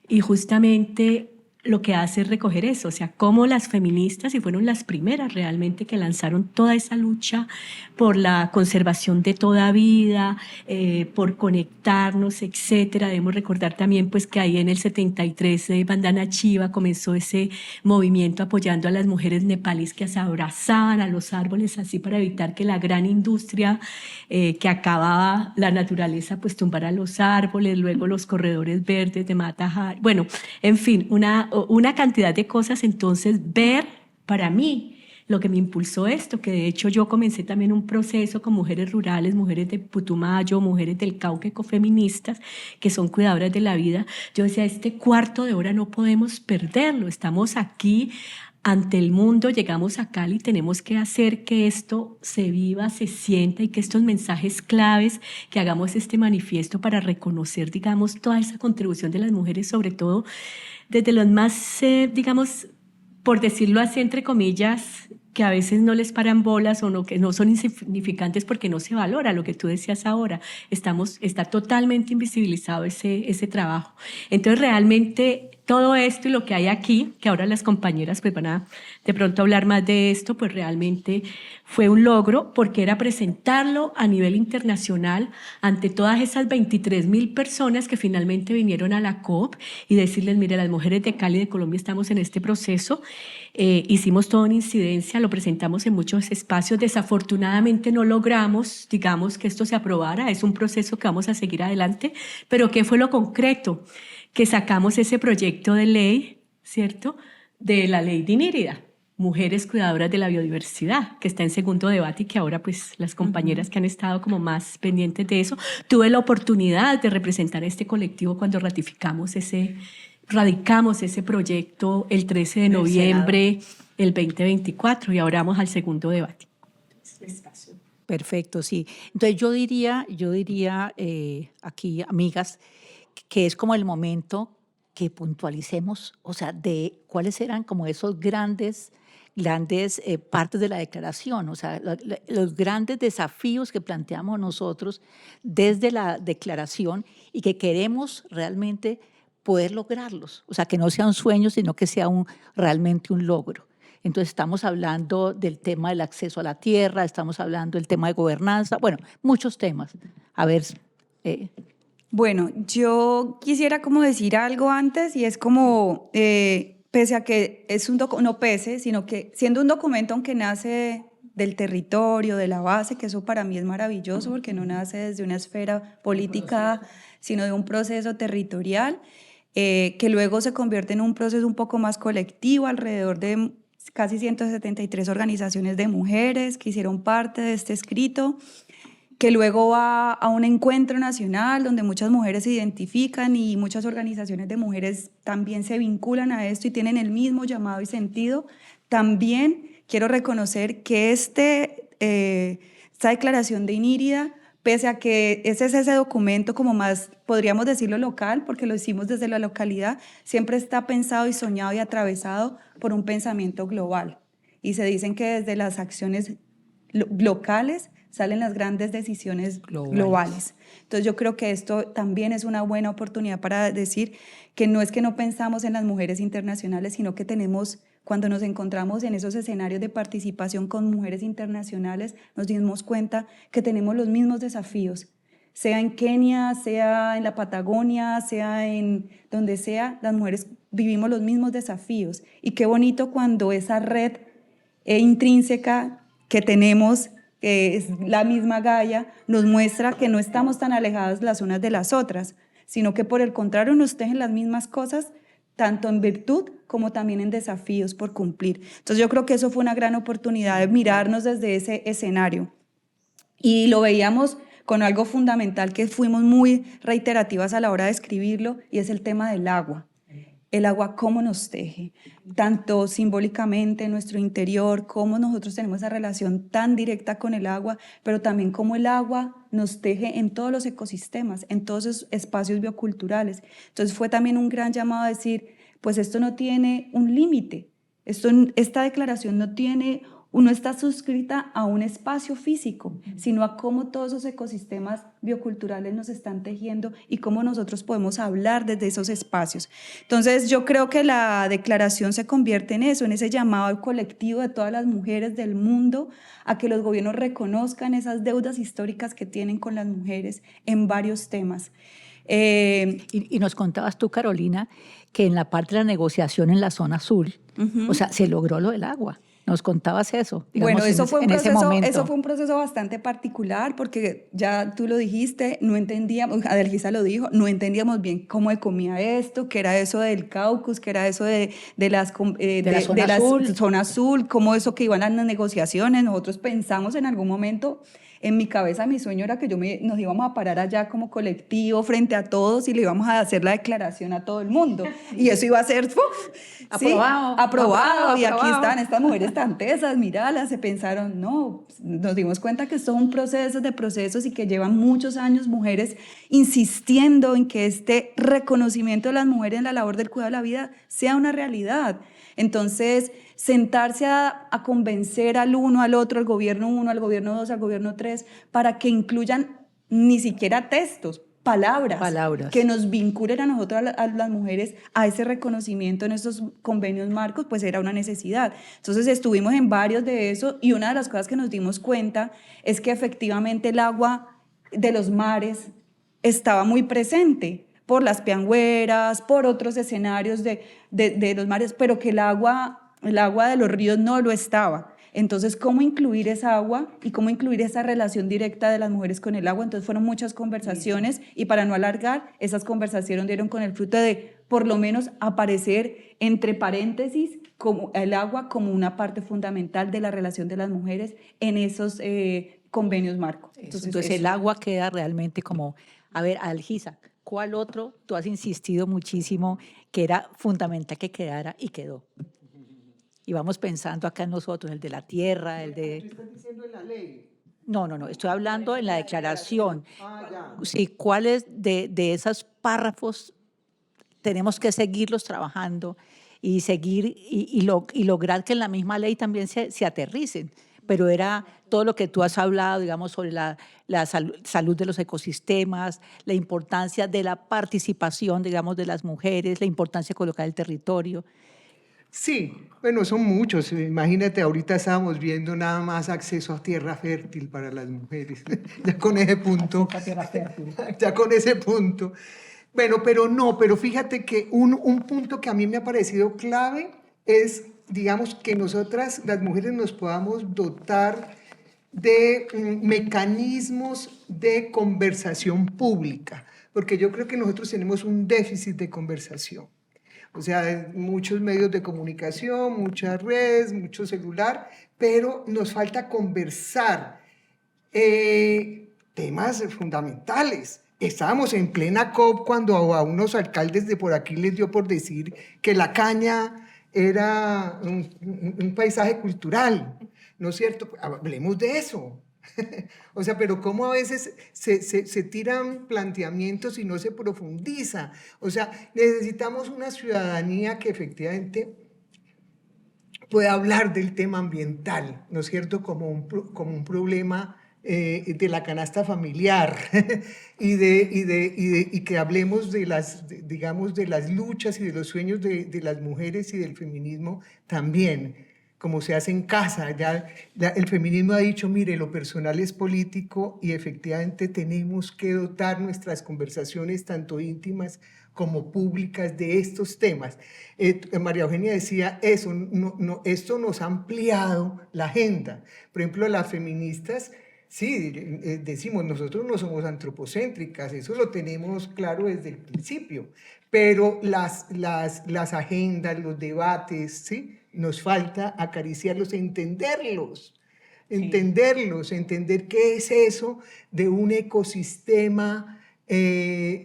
y justamente lo que hace es recoger eso, o sea, cómo las feministas, y fueron las primeras realmente que lanzaron toda esa lucha por la conservación de toda vida, por conectarnos, etcétera. Debemos recordar también pues que ahí en el 73 Vandana Shiva comenzó ese movimiento apoyando a las mujeres nepalíes que se abrazaban a los árboles así para evitar que la gran industria que acababa la naturaleza pues tumbara los árboles, luego los corredores verdes de Mata Hari. Bueno, en fin, una cantidad de cosas. Entonces, ver para mí lo que me impulsó esto, que de hecho yo comencé también un proceso con mujeres rurales, mujeres de Putumayo, mujeres del Cauca, ecofeministas, que son cuidadoras de la vida. Yo decía, este cuarto de hora no podemos perderlo, estamos aquí ante el mundo, llegamos a Cali, tenemos que hacer que esto se viva, se sienta, y que estos mensajes claves, que hagamos este manifiesto para reconocer, digamos, toda esa contribución de las mujeres, sobre todo desde los más, digamos, por decirlo así, entre comillas, que a veces no les paran bolas o no, que no son insignificantes porque no se valora lo que tú decías ahora. Está totalmente invisibilizado ese trabajo. Entonces, realmente, todo esto y lo que hay aquí, que ahora las compañeras pues van a de pronto hablar más de esto, pues realmente fue un logro, porque era presentarlo a nivel internacional ante todas esas 23.000 personas que finalmente vinieron a la COP y decirles, mire, las mujeres de Cali, de Colombia, estamos en este proceso. Hicimos toda una incidencia, lo presentamos en muchos espacios. Desafortunadamente no logramos, digamos, que esto se aprobara. Es un proceso que vamos a seguir adelante, pero ¿qué fue lo concreto? Que sacamos ese proyecto de ley, ¿cierto?, de la ley de INIRIDA, Mujeres Cuidadoras de la Biodiversidad, que está en segundo debate y que ahora pues las compañeras que han estado como más pendientes de eso. Tuve la oportunidad de representar a este colectivo cuando radicamos ese proyecto el 13 de noviembre del 2024, y ahora vamos al segundo debate. Perfecto, sí. Entonces yo diría aquí, amigas, que es como el momento que puntualicemos, o sea, de cuáles eran como esos grandes partes de la declaración, o sea, los grandes desafíos que planteamos nosotros desde la declaración y que queremos realmente poder lograrlos, o sea, que no sea un sueño, sino que sea realmente un logro. Entonces estamos hablando del tema del acceso a la tierra, estamos hablando del tema de gobernanza, bueno, muchos temas. A ver. Bueno, yo quisiera como decir algo antes, y es como, pese a que es no pese, sino que siendo un documento, aunque nace del territorio, de la base, que eso para mí es maravilloso porque no nace desde una esfera política, sino de un proceso territorial, que luego se convierte en un proceso un poco más colectivo alrededor de casi 173 organizaciones de mujeres que hicieron parte de este escrito, que luego va a un encuentro nacional donde muchas mujeres se identifican y muchas organizaciones de mujeres también se vinculan a esto y tienen el mismo llamado y sentido. También quiero reconocer que esta declaración de INIRIDA, pese a que ese es ese documento como más, podríamos decirlo local, porque lo hicimos desde la localidad, siempre está pensado y soñado y atravesado por un pensamiento global. Y se dicen que desde las acciones locales salen las grandes decisiones globales. Entonces yo creo que esto también es una buena oportunidad para decir que no es que no pensamos en las mujeres internacionales, sino que cuando nos encontramos en esos escenarios de participación con mujeres internacionales, nos dimos cuenta que tenemos los mismos desafíos, sea en Kenia, sea en la Patagonia, sea en donde sea, las mujeres vivimos los mismos desafíos. Y qué bonito cuando esa red intrínseca que tenemos, que es la misma Gaia, nos muestra que no estamos tan alejadas las unas de las otras, sino que por el contrario nos tejen las mismas cosas, tanto en virtud como también en desafíos por cumplir. Entonces yo creo que eso fue una gran oportunidad de mirarnos desde ese escenario. Y lo veíamos con algo fundamental que fuimos muy reiterativas a la hora de escribirlo, y es el tema del agua. El agua, cómo nos teje, tanto simbólicamente en nuestro interior, cómo nosotros tenemos esa relación tan directa con el agua, pero también cómo el agua nos teje en todos los ecosistemas, en todos esos espacios bioculturales. Entonces fue también un gran llamado a decir, pues esto no tiene un límite, esta declaración no tiene no está suscrita a un espacio físico, sino a cómo todos esos ecosistemas bioculturales nos están tejiendo y cómo nosotros podemos hablar desde esos espacios. Entonces, yo creo que la declaración se convierte en eso, en ese llamado colectivo de todas las mujeres del mundo a que los gobiernos reconozcan esas deudas históricas que tienen con las mujeres en varios temas. Y nos contabas tú, Carolina, que en la parte de la negociación en la zona azul, o sea, se logró lo del agua. Nos contabas eso. Digamos, bueno, eso fue ese un proceso bastante particular porque ya tú lo dijiste, no entendíamos, Adelgisa lo dijo, no entendíamos bien cómo se comía esto, qué era eso del caucus, qué era eso de la zona azul, cómo eso que iban a las negociaciones. Nosotros pensamos en algún momento, en mi cabeza, mi sueño era que nos íbamos a parar allá como colectivo frente a todos y le íbamos a hacer la declaración a todo el mundo. Y eso iba a ser aprobado. Y aquí están estas mujeres tan tesas, míralas, se pensaron, no, nos dimos cuenta que son procesos de procesos y que llevan muchos años mujeres insistiendo en que este reconocimiento de las mujeres en la labor del cuidado de la vida sea una realidad. Entonces, sentarse a convencer al uno, al otro, al gobierno 1, al gobierno 2, al gobierno 3, para que incluyan ni siquiera textos, palabras que nos vinculen a nosotros, a las mujeres, a ese reconocimiento en esos convenios marcos, pues era una necesidad. Entonces estuvimos en varios de esos y una de las cosas que nos dimos cuenta es que efectivamente el agua de los mares estaba muy presente por las piangüeras, por otros escenarios de los mares, pero que el agua de los ríos no lo estaba. Entonces, ¿cómo incluir esa agua y cómo incluir esa relación directa de las mujeres con el agua? Entonces fueron muchas conversaciones y para no alargar, esas conversaciones dieron con el fruto de por lo menos aparecer entre paréntesis como el agua como una parte fundamental de la relación de las mujeres en esos convenios marco. Entonces el agua queda realmente como, a ver, Adelgisa, ¿cuál otro? Tú has insistido muchísimo que era fundamental que quedara y quedó. Y vamos pensando acá en nosotros, el de la tierra, el de... ¿Tú estás diciendo en la ley? No, estoy hablando en la declaración. Ya. Sí, ¿cuáles de esos párrafos tenemos que seguirlos trabajando y seguir y lograr que en la misma ley también se aterricen? Pero era todo lo que tú has hablado, digamos, sobre la salud de los ecosistemas, la importancia de la participación, digamos, de las mujeres, la importancia de colocar el territorio. Sí, bueno, son muchos. Imagínate, ahorita estábamos viendo nada más acceso a tierra fértil para las mujeres. Ya con ese punto. Ya con ese punto. Bueno, pero fíjate que un punto que a mí me ha parecido clave es, digamos, que nosotras, las mujeres, nos podamos dotar de mecanismos de conversación pública, porque yo creo que nosotros tenemos un déficit de conversación. O sea, muchos medios de comunicación, muchas redes, mucho celular, pero nos falta conversar temas fundamentales. Estábamos en plena COP cuando a unos alcaldes de por aquí les dio por decir que la caña era un paisaje cultural, ¿no es cierto? Hablemos de eso. O sea, pero cómo a veces se tiran planteamientos y no se profundiza. O sea, necesitamos una ciudadanía que efectivamente pueda hablar del tema ambiental, ¿no es cierto? Como un problema de la canasta familiar y que hablemos digamos, de las luchas y de los sueños de las mujeres y del feminismo también, como se hace en casa. Ya el feminismo ha dicho, mire, lo personal es político y efectivamente tenemos que dotar nuestras conversaciones, tanto íntimas como públicas, de estos temas. María Eugenia decía eso, esto nos ha ampliado la agenda. Por ejemplo, las feministas, sí, decimos, nosotros no somos antropocéntricas, eso lo tenemos claro desde el principio, pero las agendas, los debates, ¿sí?, nos falta acariciarlos e entenderlos, entender qué es eso de un ecosistema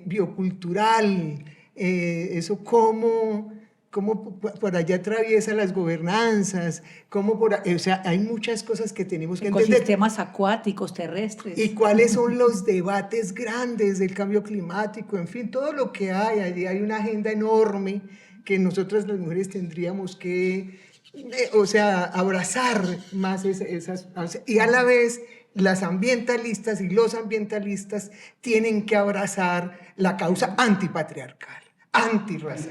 biocultural, eso cómo por allá atraviesa las gobernanzas, o sea, hay muchas cosas que tenemos que entender. Ecosistemas acuáticos, terrestres. Y cuáles son los debates grandes del cambio climático, en fin, todo lo que hay. Allí hay una agenda enorme que nosotras las mujeres tendríamos que o sea, abrazar más esas, y a la vez las ambientalistas y los ambientalistas tienen que abrazar la causa antipatriarcal,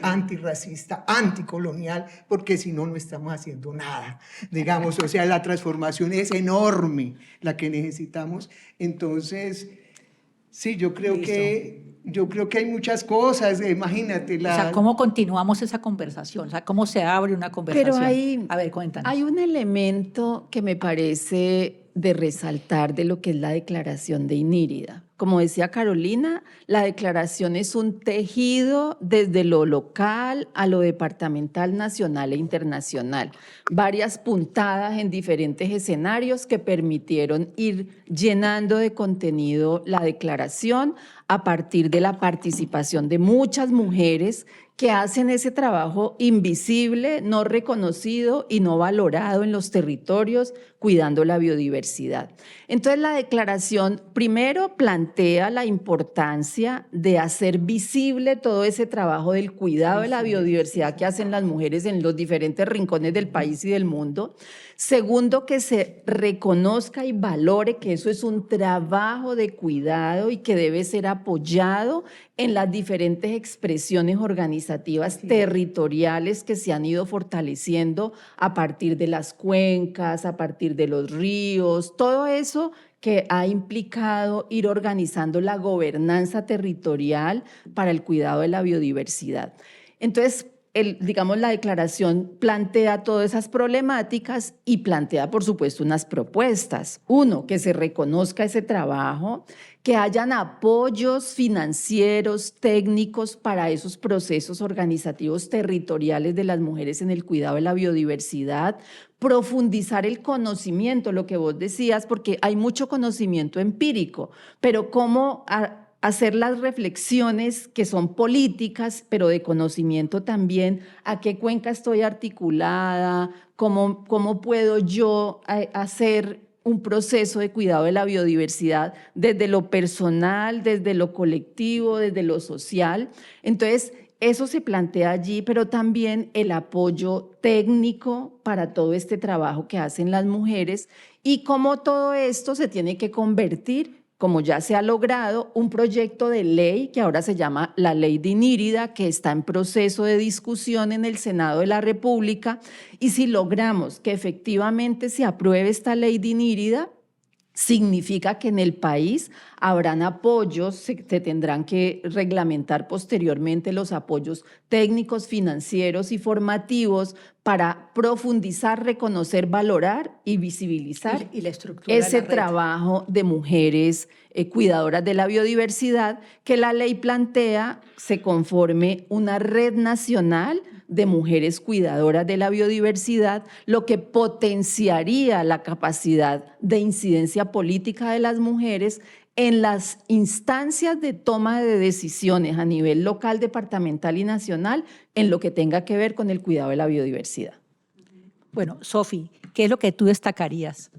antirracista, anticolonial, porque si no, no estamos haciendo nada, digamos, o sea, la transformación es enorme, la que necesitamos. Entonces, sí, yo creo que hay muchas cosas, imagínate. O sea, ¿cómo continuamos esa conversación? O sea, ¿cómo se abre una conversación? Pero a ver, cuéntanos. hay un elemento que me parece de resaltar de lo que es la declaración de Inírida. Como decía Carolina, la declaración es un tejido desde lo local a lo departamental, nacional e internacional. Varias puntadas en diferentes escenarios que permitieron ir llenando de contenido la declaración a partir de la participación de muchas mujeres que hacen ese trabajo invisible, no reconocido y no valorado en los territorios, cuidando la biodiversidad. Entonces, la declaración primero plantea la importancia de hacer visible todo ese trabajo del cuidado de la biodiversidad que hacen las mujeres en los diferentes rincones del país y del mundo. Segundo, que se reconozca y valore que eso es un trabajo de cuidado y que debe ser apoyado en las diferentes expresiones organizativas territoriales que se han ido fortaleciendo a partir de las cuencas, a partir de los ríos, todo eso que ha implicado ir organizando la gobernanza territorial para el cuidado de la biodiversidad. Entonces, digamos, la declaración plantea todas esas problemáticas y plantea, por supuesto, unas propuestas. Uno, que se reconozca ese trabajo, que hayan apoyos financieros, técnicos para esos procesos organizativos territoriales de las mujeres en el cuidado de la biodiversidad, profundizar el conocimiento, lo que vos decías, porque hay mucho conocimiento empírico, pero cómo hacer las reflexiones que son políticas, pero de conocimiento también, a qué cuenca estoy articulada, cómo puedo yo hacer un proceso de cuidado de la biodiversidad desde lo personal, desde lo colectivo, desde lo social. Entonces, eso se plantea allí, pero también el apoyo técnico para todo este trabajo que hacen las mujeres y cómo todo esto se tiene que convertir, como ya se ha logrado, un proyecto de ley que ahora se llama la Ley de Inírida, que está en proceso de discusión en el Senado de la República. Y si logramos que efectivamente se apruebe esta Ley de Inírida, significa que en el país habrán apoyos, se tendrán que reglamentar posteriormente los apoyos técnicos, financieros y formativos para profundizar, reconocer, valorar y visibilizar y la estructura ese de la red. trabajo de mujeres cuidadoras de la biodiversidad, que la ley plantea se conforme una red nacional de mujeres cuidadoras de la biodiversidad, lo que potenciaría la capacidad de incidencia política de las mujeres en las instancias de toma de decisiones a nivel local, departamental y nacional en lo que tenga que ver con el cuidado de la biodiversidad. Bueno, Sofi, ¿qué es lo que tú destacarías?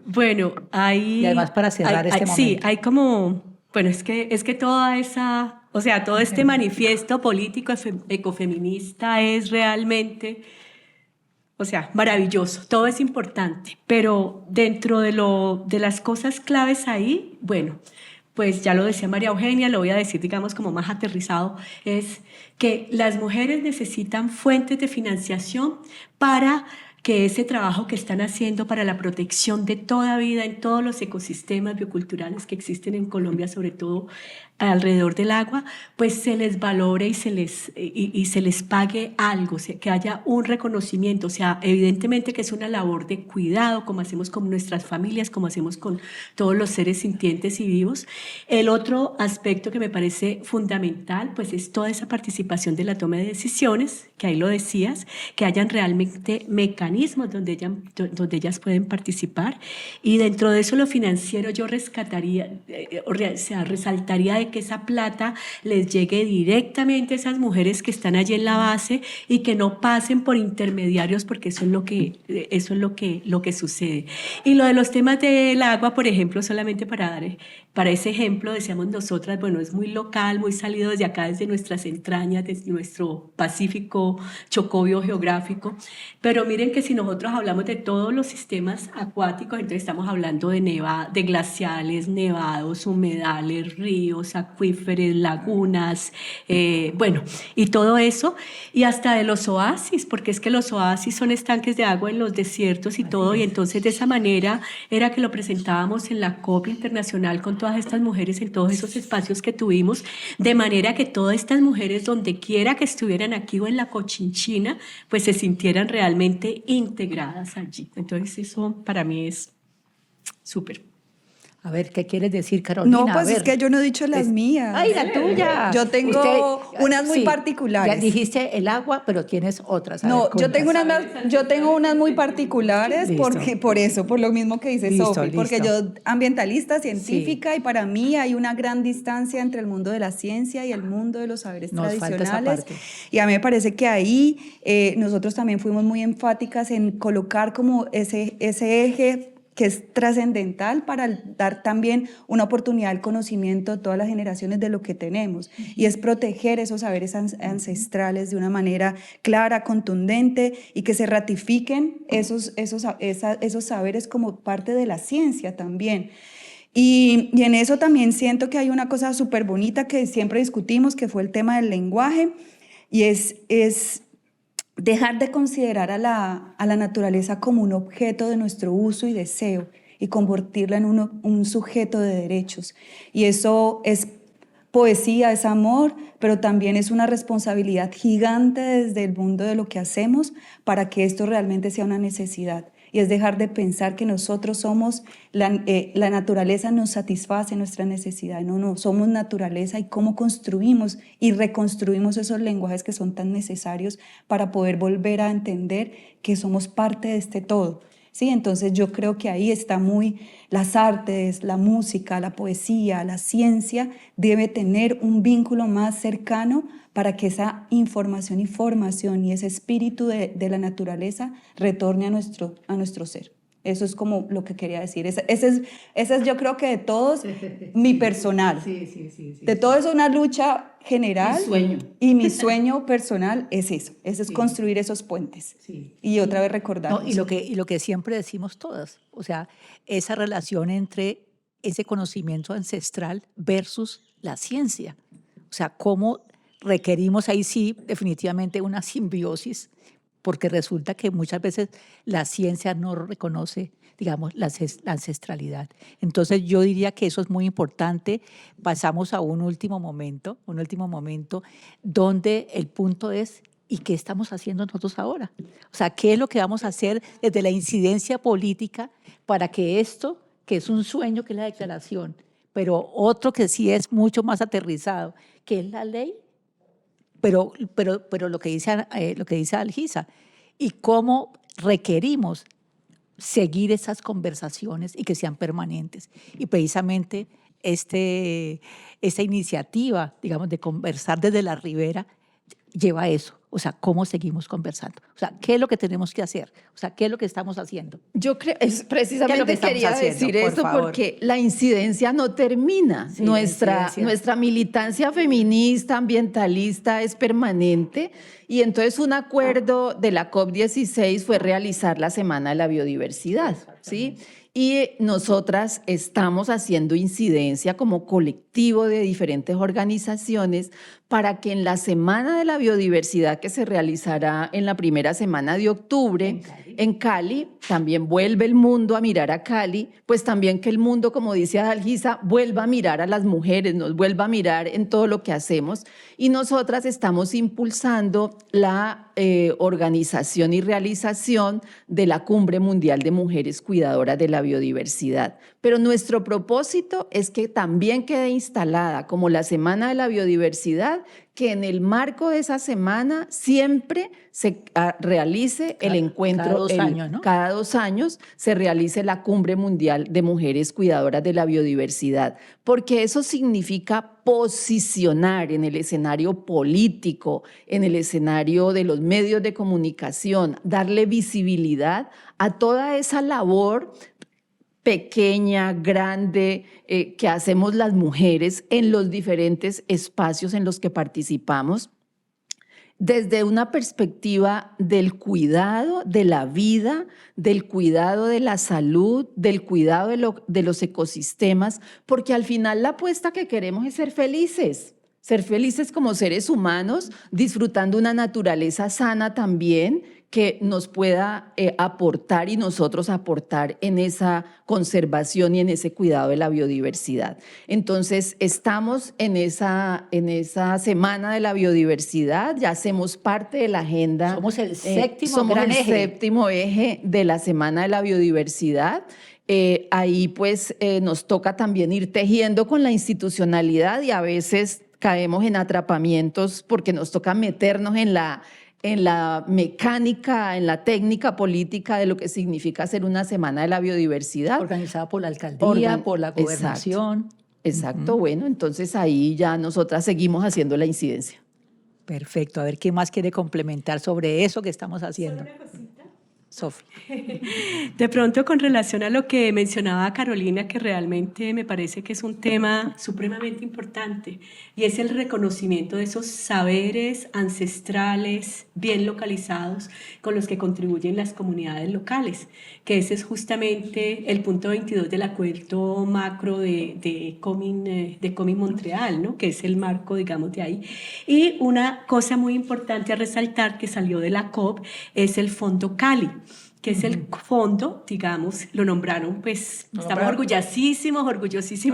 Bueno, hay... Y además para cerrar este momento. Sí, hay como... Bueno, es que toda esa... O sea, todo este manifiesto político ecofeminista es realmente... O sea, maravilloso, todo es importante, pero dentro de las cosas claves ahí, bueno, pues ya lo decía María Eugenia, lo voy a decir, digamos, como más aterrizado, es que las mujeres necesitan fuentes de financiación para que ese trabajo que están haciendo para la protección de toda vida en todos los ecosistemas bioculturales que existen en Colombia, sobre todo alrededor del agua, pues se les valore y se les pague algo, que haya un reconocimiento. O sea, evidentemente que es una labor de cuidado, como hacemos con nuestras familias, como hacemos con todos los seres sintientes y vivos. El otro aspecto que me parece fundamental, pues es toda esa participación de la toma de decisiones, que ahí lo decías, que hayan realmente mecanismos donde ellas pueden participar. Y dentro de eso lo financiero yo rescataría, o sea, resaltaría de que esa plata les llegue directamente a esas mujeres que están allí en la base y que no pasen por intermediarios, porque eso es lo que sucede. Y lo de los temas del agua, por ejemplo, solamente para ese ejemplo, decíamos nosotras, bueno, es muy local, muy salido desde acá, desde nuestras entrañas, desde nuestro Pacífico chocobio geográfico, pero miren que si nosotros hablamos de todos los sistemas acuáticos, entonces estamos hablando de glaciales, nevados, humedales, ríos, acuíferos, lagunas, bueno, y todo eso, y hasta de los oasis, porque es que los oasis son estanques de agua en los desiertos y todo, y entonces de esa manera era que lo presentábamos en la COP internacional con todas estas mujeres en todos esos espacios que tuvimos, de manera que todas estas mujeres, donde quiera que estuvieran aquí o en la Cochinchina, pues se sintieran realmente integradas allí. Entonces eso para mí es súper. A ver, ¿qué quieres decir, Carolina? No, pues A ver. es que yo no he dicho las mías. ¡Ay, la tuya! Yo tengo unas muy particulares. Ya dijiste el agua, pero tienes otras. A No, ver, yo tengo unas muy particulares Listo. porque por eso, por lo mismo que dice Listo, Sofi, porque listo. yo ambientalista, científica, y para mí hay una gran distancia entre el mundo de la ciencia y el mundo de los saberes Nos falta esa tradicionales. parte. Y a mí me parece que ahí nosotros también fuimos muy enfáticas en colocar como ese eje que es trascendental para dar también una oportunidad al conocimiento a todas las generaciones de lo que tenemos, y es proteger esos saberes ancestrales de una manera clara, contundente, y que se ratifiquen esos saberes como parte de la ciencia también. Y en eso también siento que hay una cosa súper bonita que siempre discutimos, que fue el tema del lenguaje, y es dejar de considerar a la naturaleza como un objeto de nuestro uso y deseo y convertirla en un sujeto de derechos. Y eso es poesía, es amor, pero también es una responsabilidad gigante desde el mundo de lo que hacemos para que esto realmente sea una necesidad. Y es dejar de pensar que nosotros somos, la naturaleza nos satisface nuestra necesidad. No, somos naturaleza, y cómo construimos y reconstruimos esos lenguajes que son tan necesarios para poder volver a entender que somos parte de este todo. ¿Sí? Entonces yo creo que ahí está muy las artes, la música, la poesía, la ciencia debe tener un vínculo más cercano para que esa información y formación y ese espíritu de la naturaleza retorne a nuestro ser. Eso es como lo que quería decir. Ese es yo creo que de todos mi personal. Sí. De todo es una lucha general. Mi sueño. Y mi sueño personal es eso. Eso es construir esos puentes. Sí. Y otra vez recordarnos. No, y lo que siempre decimos todas, o sea, esa relación entre ese conocimiento ancestral versus la ciencia. O sea, cómo requerimos ahí sí definitivamente una simbiosis, porque resulta que muchas veces la ciencia no reconoce, digamos, la ancestralidad. Entonces yo diría que eso es muy importante. Pasamos a un último momento donde el punto es, ¿y qué estamos haciendo nosotros ahora? O sea, ¿qué es lo que vamos a hacer desde la incidencia política para que esto, que es un sueño, que es la declaración, pero otro que sí es mucho más aterrizado, que es la ley, pero lo que dice Algisa, y cómo requerimos seguir esas conversaciones y que sean permanentes. Y precisamente esta iniciativa, digamos, de conversar desde la ribera lleva a eso. O sea, ¿cómo seguimos conversando? O sea, ¿qué es lo que tenemos que hacer? O sea, ¿qué es lo que estamos haciendo? Yo creo, ¿Qué es lo que precisamente estamos quería haciendo? decir Por eso favor. porque la incidencia no termina. Sí, la incidencia. Nuestra militancia feminista, ambientalista es permanente, y entonces un acuerdo de la COP16 fue realizar la Semana de la Biodiversidad, ¿sí? Y nosotras estamos haciendo incidencia como colectivo de diferentes organizaciones para que en la Semana de la Biodiversidad, que se realizará en la primera semana de octubre en Cali, también vuelve el mundo a mirar a Cali, pues también que el mundo, como dice Adalgisa, vuelva a mirar a las mujeres, nos vuelva a mirar en todo lo que hacemos. Y nosotras estamos impulsando la organización y realización de la Cumbre Mundial de Mujeres Cuidadoras de la Biodiversidad. Pero nuestro propósito es que también quede instalada como la Semana de la Biodiversidad, que en el marco de esa semana siempre se realice el encuentro años, ¿no? Cada 2 años se realice la Cumbre Mundial de Mujeres Cuidadoras de la Biodiversidad, porque eso significa posicionar en el escenario político, en el escenario de los medios de comunicación, darle visibilidad a toda esa labor pequeña, grande, que hacemos las mujeres en los diferentes espacios en los que participamos, desde una perspectiva del cuidado de la vida, del cuidado de la salud, del cuidado de los ecosistemas, porque al final la apuesta que queremos es ser felices como seres humanos, disfrutando una naturaleza sana también, que nos pueda aportar y nosotros aportar en esa conservación y en ese cuidado de la biodiversidad. Entonces, estamos en esa Semana de la Biodiversidad, ya hacemos parte de la agenda. Somos el séptimo somos gran el eje. séptimo eje de la Semana de la Biodiversidad. Ahí pues nos toca también ir tejiendo con la institucionalidad y a veces caemos en atrapamientos porque nos toca meternos en la mecánica, en la técnica política de lo que significa hacer una Semana de la Biodiversidad. Organizada por la alcaldía, por la gobernación. Exacto. Bueno, entonces ahí ya nosotras seguimos haciendo la incidencia. Perfecto. A ver, ¿qué más quiere complementar sobre eso que estamos haciendo? Sofi. De pronto, con relación a lo que mencionaba Carolina, que realmente me parece que es un tema supremamente importante, y es el reconocimiento de esos saberes ancestrales bien localizados con los que contribuyen las comunidades locales, que ese es justamente el punto 22 del acuerdo macro de Comín Montreal, ¿no? Que es el marco, digamos, de ahí. Y una cosa muy importante a resaltar que salió de la COP es el Fondo Cali, que es el fondo, digamos, lo nombraron, pues estamos orgullosísimos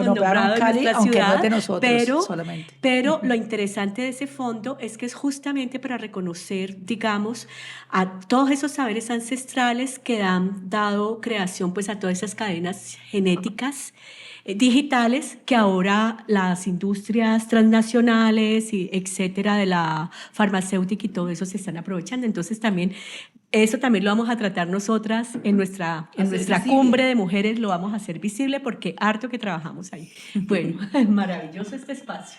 nombrados Cali, en nuestra aunque ciudad, no es de nosotros pero, solamente. pero lo interesante de ese fondo es que es justamente para reconocer, digamos, a todos esos saberes ancestrales que han dado creación pues a todas esas cadenas genéticas digitales que ahora las industrias transnacionales y etcétera de la farmacéutica y todo eso se están aprovechando. Entonces también eso también lo vamos a tratar nosotras en nuestra cumbre de mujeres, lo vamos a hacer visible porque harto que trabajamos ahí. Bueno, maravilloso este espacio.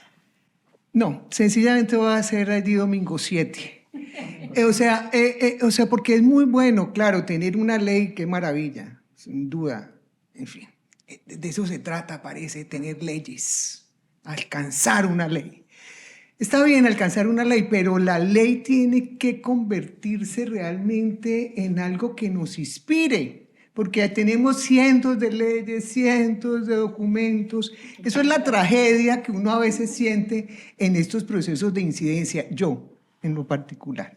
No, sencillamente va a ser allí domingo 7. O sea, porque es muy bueno, claro, tener una ley, qué maravilla, sin duda, en fin. De eso se trata, parece, tener leyes, alcanzar una ley. Está bien alcanzar una ley, pero la ley tiene que convertirse realmente en algo que nos inspire, porque tenemos cientos de leyes, cientos de documentos. Eso es la tragedia que uno a veces siente en estos procesos de incidencia, yo en lo particular.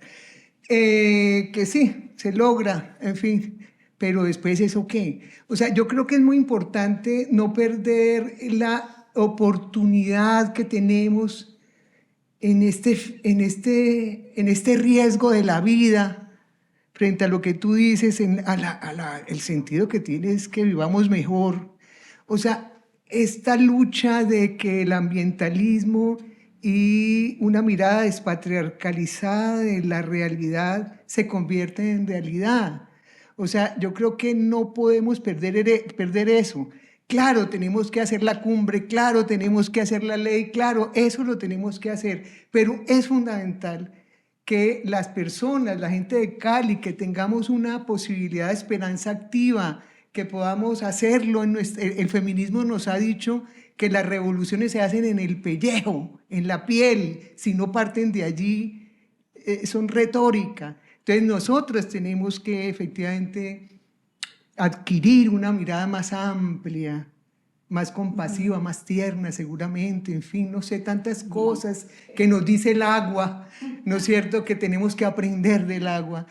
Que sí, se logra, en fin. Pero después, ¿eso qué? O sea, yo creo que es muy importante no perder la oportunidad que tenemos en este riesgo de la vida frente a lo que tú dices, el sentido que tiene es que vivamos mejor. O sea, esta lucha de que el ambientalismo y una mirada despatriarcalizada de la realidad se convierten en realidad. O sea, yo creo que no podemos perder eso. Claro, tenemos que hacer la cumbre, claro, tenemos que hacer la ley, claro, eso lo tenemos que hacer, pero es fundamental que las personas, la gente de Cali, que tengamos una posibilidad de esperanza activa, que podamos hacerlo. El feminismo nos ha dicho que las revoluciones se hacen en el pellejo, en la piel, si no parten de allí, son retórica. Entonces nosotros tenemos que efectivamente adquirir una mirada más amplia, más compasiva, más tierna seguramente, en fin, no sé, tantas cosas que nos dice el agua, ¿no es cierto?, que tenemos que aprender del agua.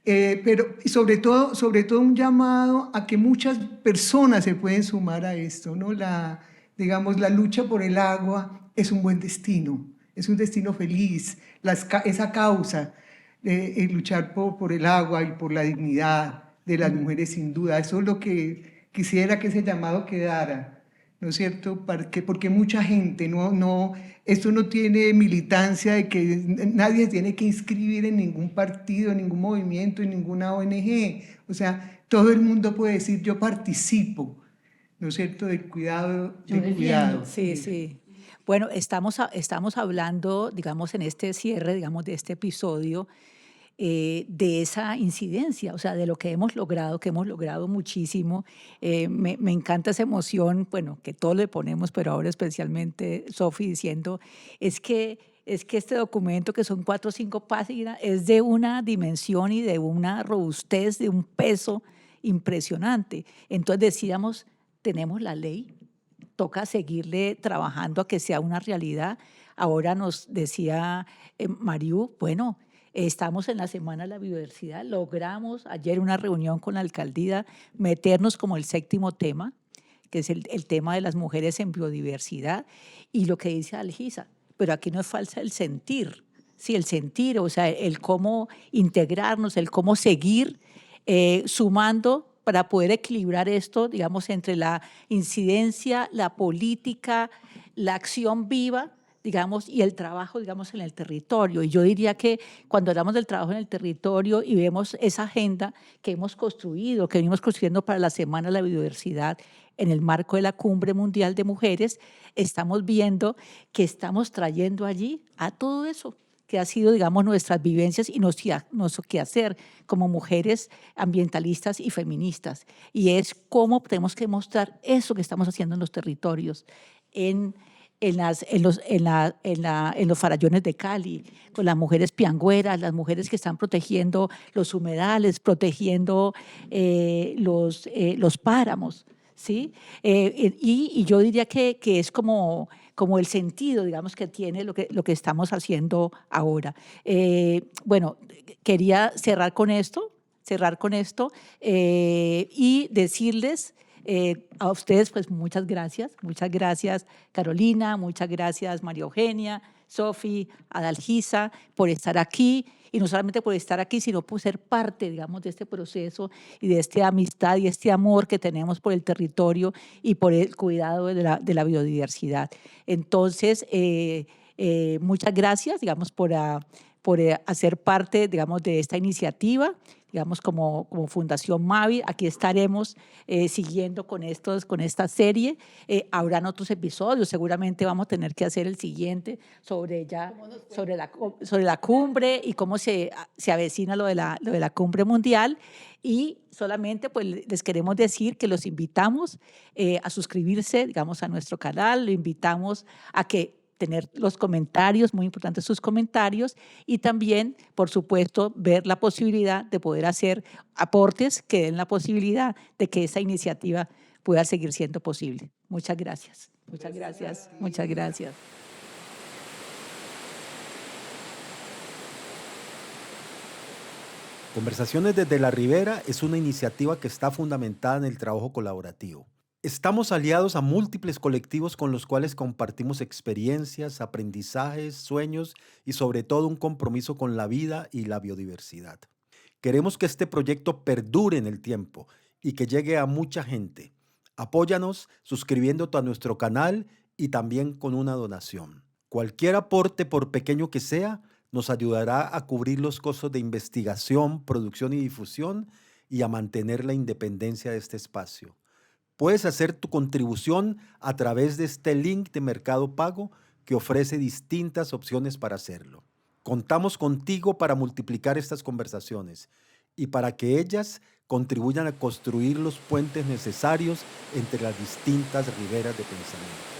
Pero sobre todo un llamado a que muchas personas se pueden sumar a esto, ¿no? Digamos, la lucha por el agua es un buen destino, es un destino feliz, esa causa, luchar por el agua y por la dignidad de las mujeres, sin duda. Eso es lo que quisiera que ese llamado quedara. ¿no es cierto? Porque mucha gente, esto no tiene militancia de que nadie tiene que inscribir en ningún partido, en ningún movimiento, en ninguna ONG. O sea, todo el mundo puede decir yo participo, ¿no es cierto? Del cuidado, del cuidado. Sí, sí. Bueno, estamos hablando, digamos, en este cierre, digamos, de este episodio, de esa incidencia, o sea, de lo que hemos logrado muchísimo. Me encanta esa emoción, bueno, que todos le ponemos, pero ahora especialmente Sofi diciendo, es que este documento, que son 4 o 5 páginas, es de una dimensión y de una robustez, de un peso impresionante. Entonces decíamos, tenemos la ley, toca seguirle trabajando a que sea una realidad. Ahora nos decía Mariú, bueno, estamos en la Semana de la Biodiversidad, logramos ayer una reunión con la alcaldía, meternos como el 7º tema, que es el tema de las mujeres en biodiversidad, y lo que dice Algisa, pero aquí no es falsa el sentir, sí, el sentir, o sea, el cómo integrarnos, el cómo seguir sumando para poder equilibrar esto, digamos, entre la incidencia, la política, la acción viva, digamos, y el trabajo, digamos, en el territorio. Y yo diría que cuando hablamos del trabajo en el territorio y vemos esa agenda que hemos construido, que venimos construyendo para la Semana de la Biodiversidad en el marco de la Cumbre Mundial de Mujeres, estamos viendo que estamos trayendo allí a todo eso que ha sido, digamos, nuestras vivencias y nuestro quehacer como mujeres ambientalistas y feministas. Y es cómo tenemos que mostrar eso que estamos haciendo en los territorios, en los farallones de Cali, con las mujeres piangüeras, las mujeres que están protegiendo los humedales, protegiendo los páramos, ¿sí? Y yo diría que es como el sentido, digamos, que tiene lo que estamos haciendo ahora. Bueno, quería cerrar con esto y decirles a ustedes, pues muchas gracias Carolina, muchas gracias María Eugenia, Sofi, Adalgisa, por estar aquí, y no solamente por estar aquí, sino por ser parte, digamos, de este proceso y de esta amistad y este amor que tenemos por el territorio y por el cuidado de la biodiversidad. Entonces, muchas gracias, digamos, por hacer parte, digamos, de esta iniciativa, digamos, como Fundación Mavi. Aquí estaremos siguiendo con esta serie. Habrán otros episodios, seguramente vamos a tener que hacer el siguiente sobre la cumbre y cómo se avecina lo de la cumbre mundial. Y solamente pues les queremos decir que los invitamos a suscribirse, digamos, a nuestro canal, lo invitamos a que tener los comentarios, muy importantes sus comentarios, y también, por supuesto, ver la posibilidad de poder hacer aportes que den la posibilidad de que esa iniciativa pueda seguir siendo posible. Muchas gracias. Muchas gracias. Muchas gracias. Conversaciones desde la Ribera es una iniciativa que está fundamentada en el trabajo colaborativo. Estamos aliados a múltiples colectivos con los cuales compartimos experiencias, aprendizajes, sueños y sobre todo un compromiso con la vida y la biodiversidad. Queremos que este proyecto perdure en el tiempo y que llegue a mucha gente. Apóyanos suscribiéndote a nuestro canal y también con una donación. Cualquier aporte, por pequeño que sea, nos ayudará a cubrir los costos de investigación, producción y difusión y a mantener la independencia de este espacio. Puedes hacer tu contribución a través de este link de Mercado Pago que ofrece distintas opciones para hacerlo. Contamos contigo para multiplicar estas conversaciones y para que ellas contribuyan a construir los puentes necesarios entre las distintas riberas de pensamiento.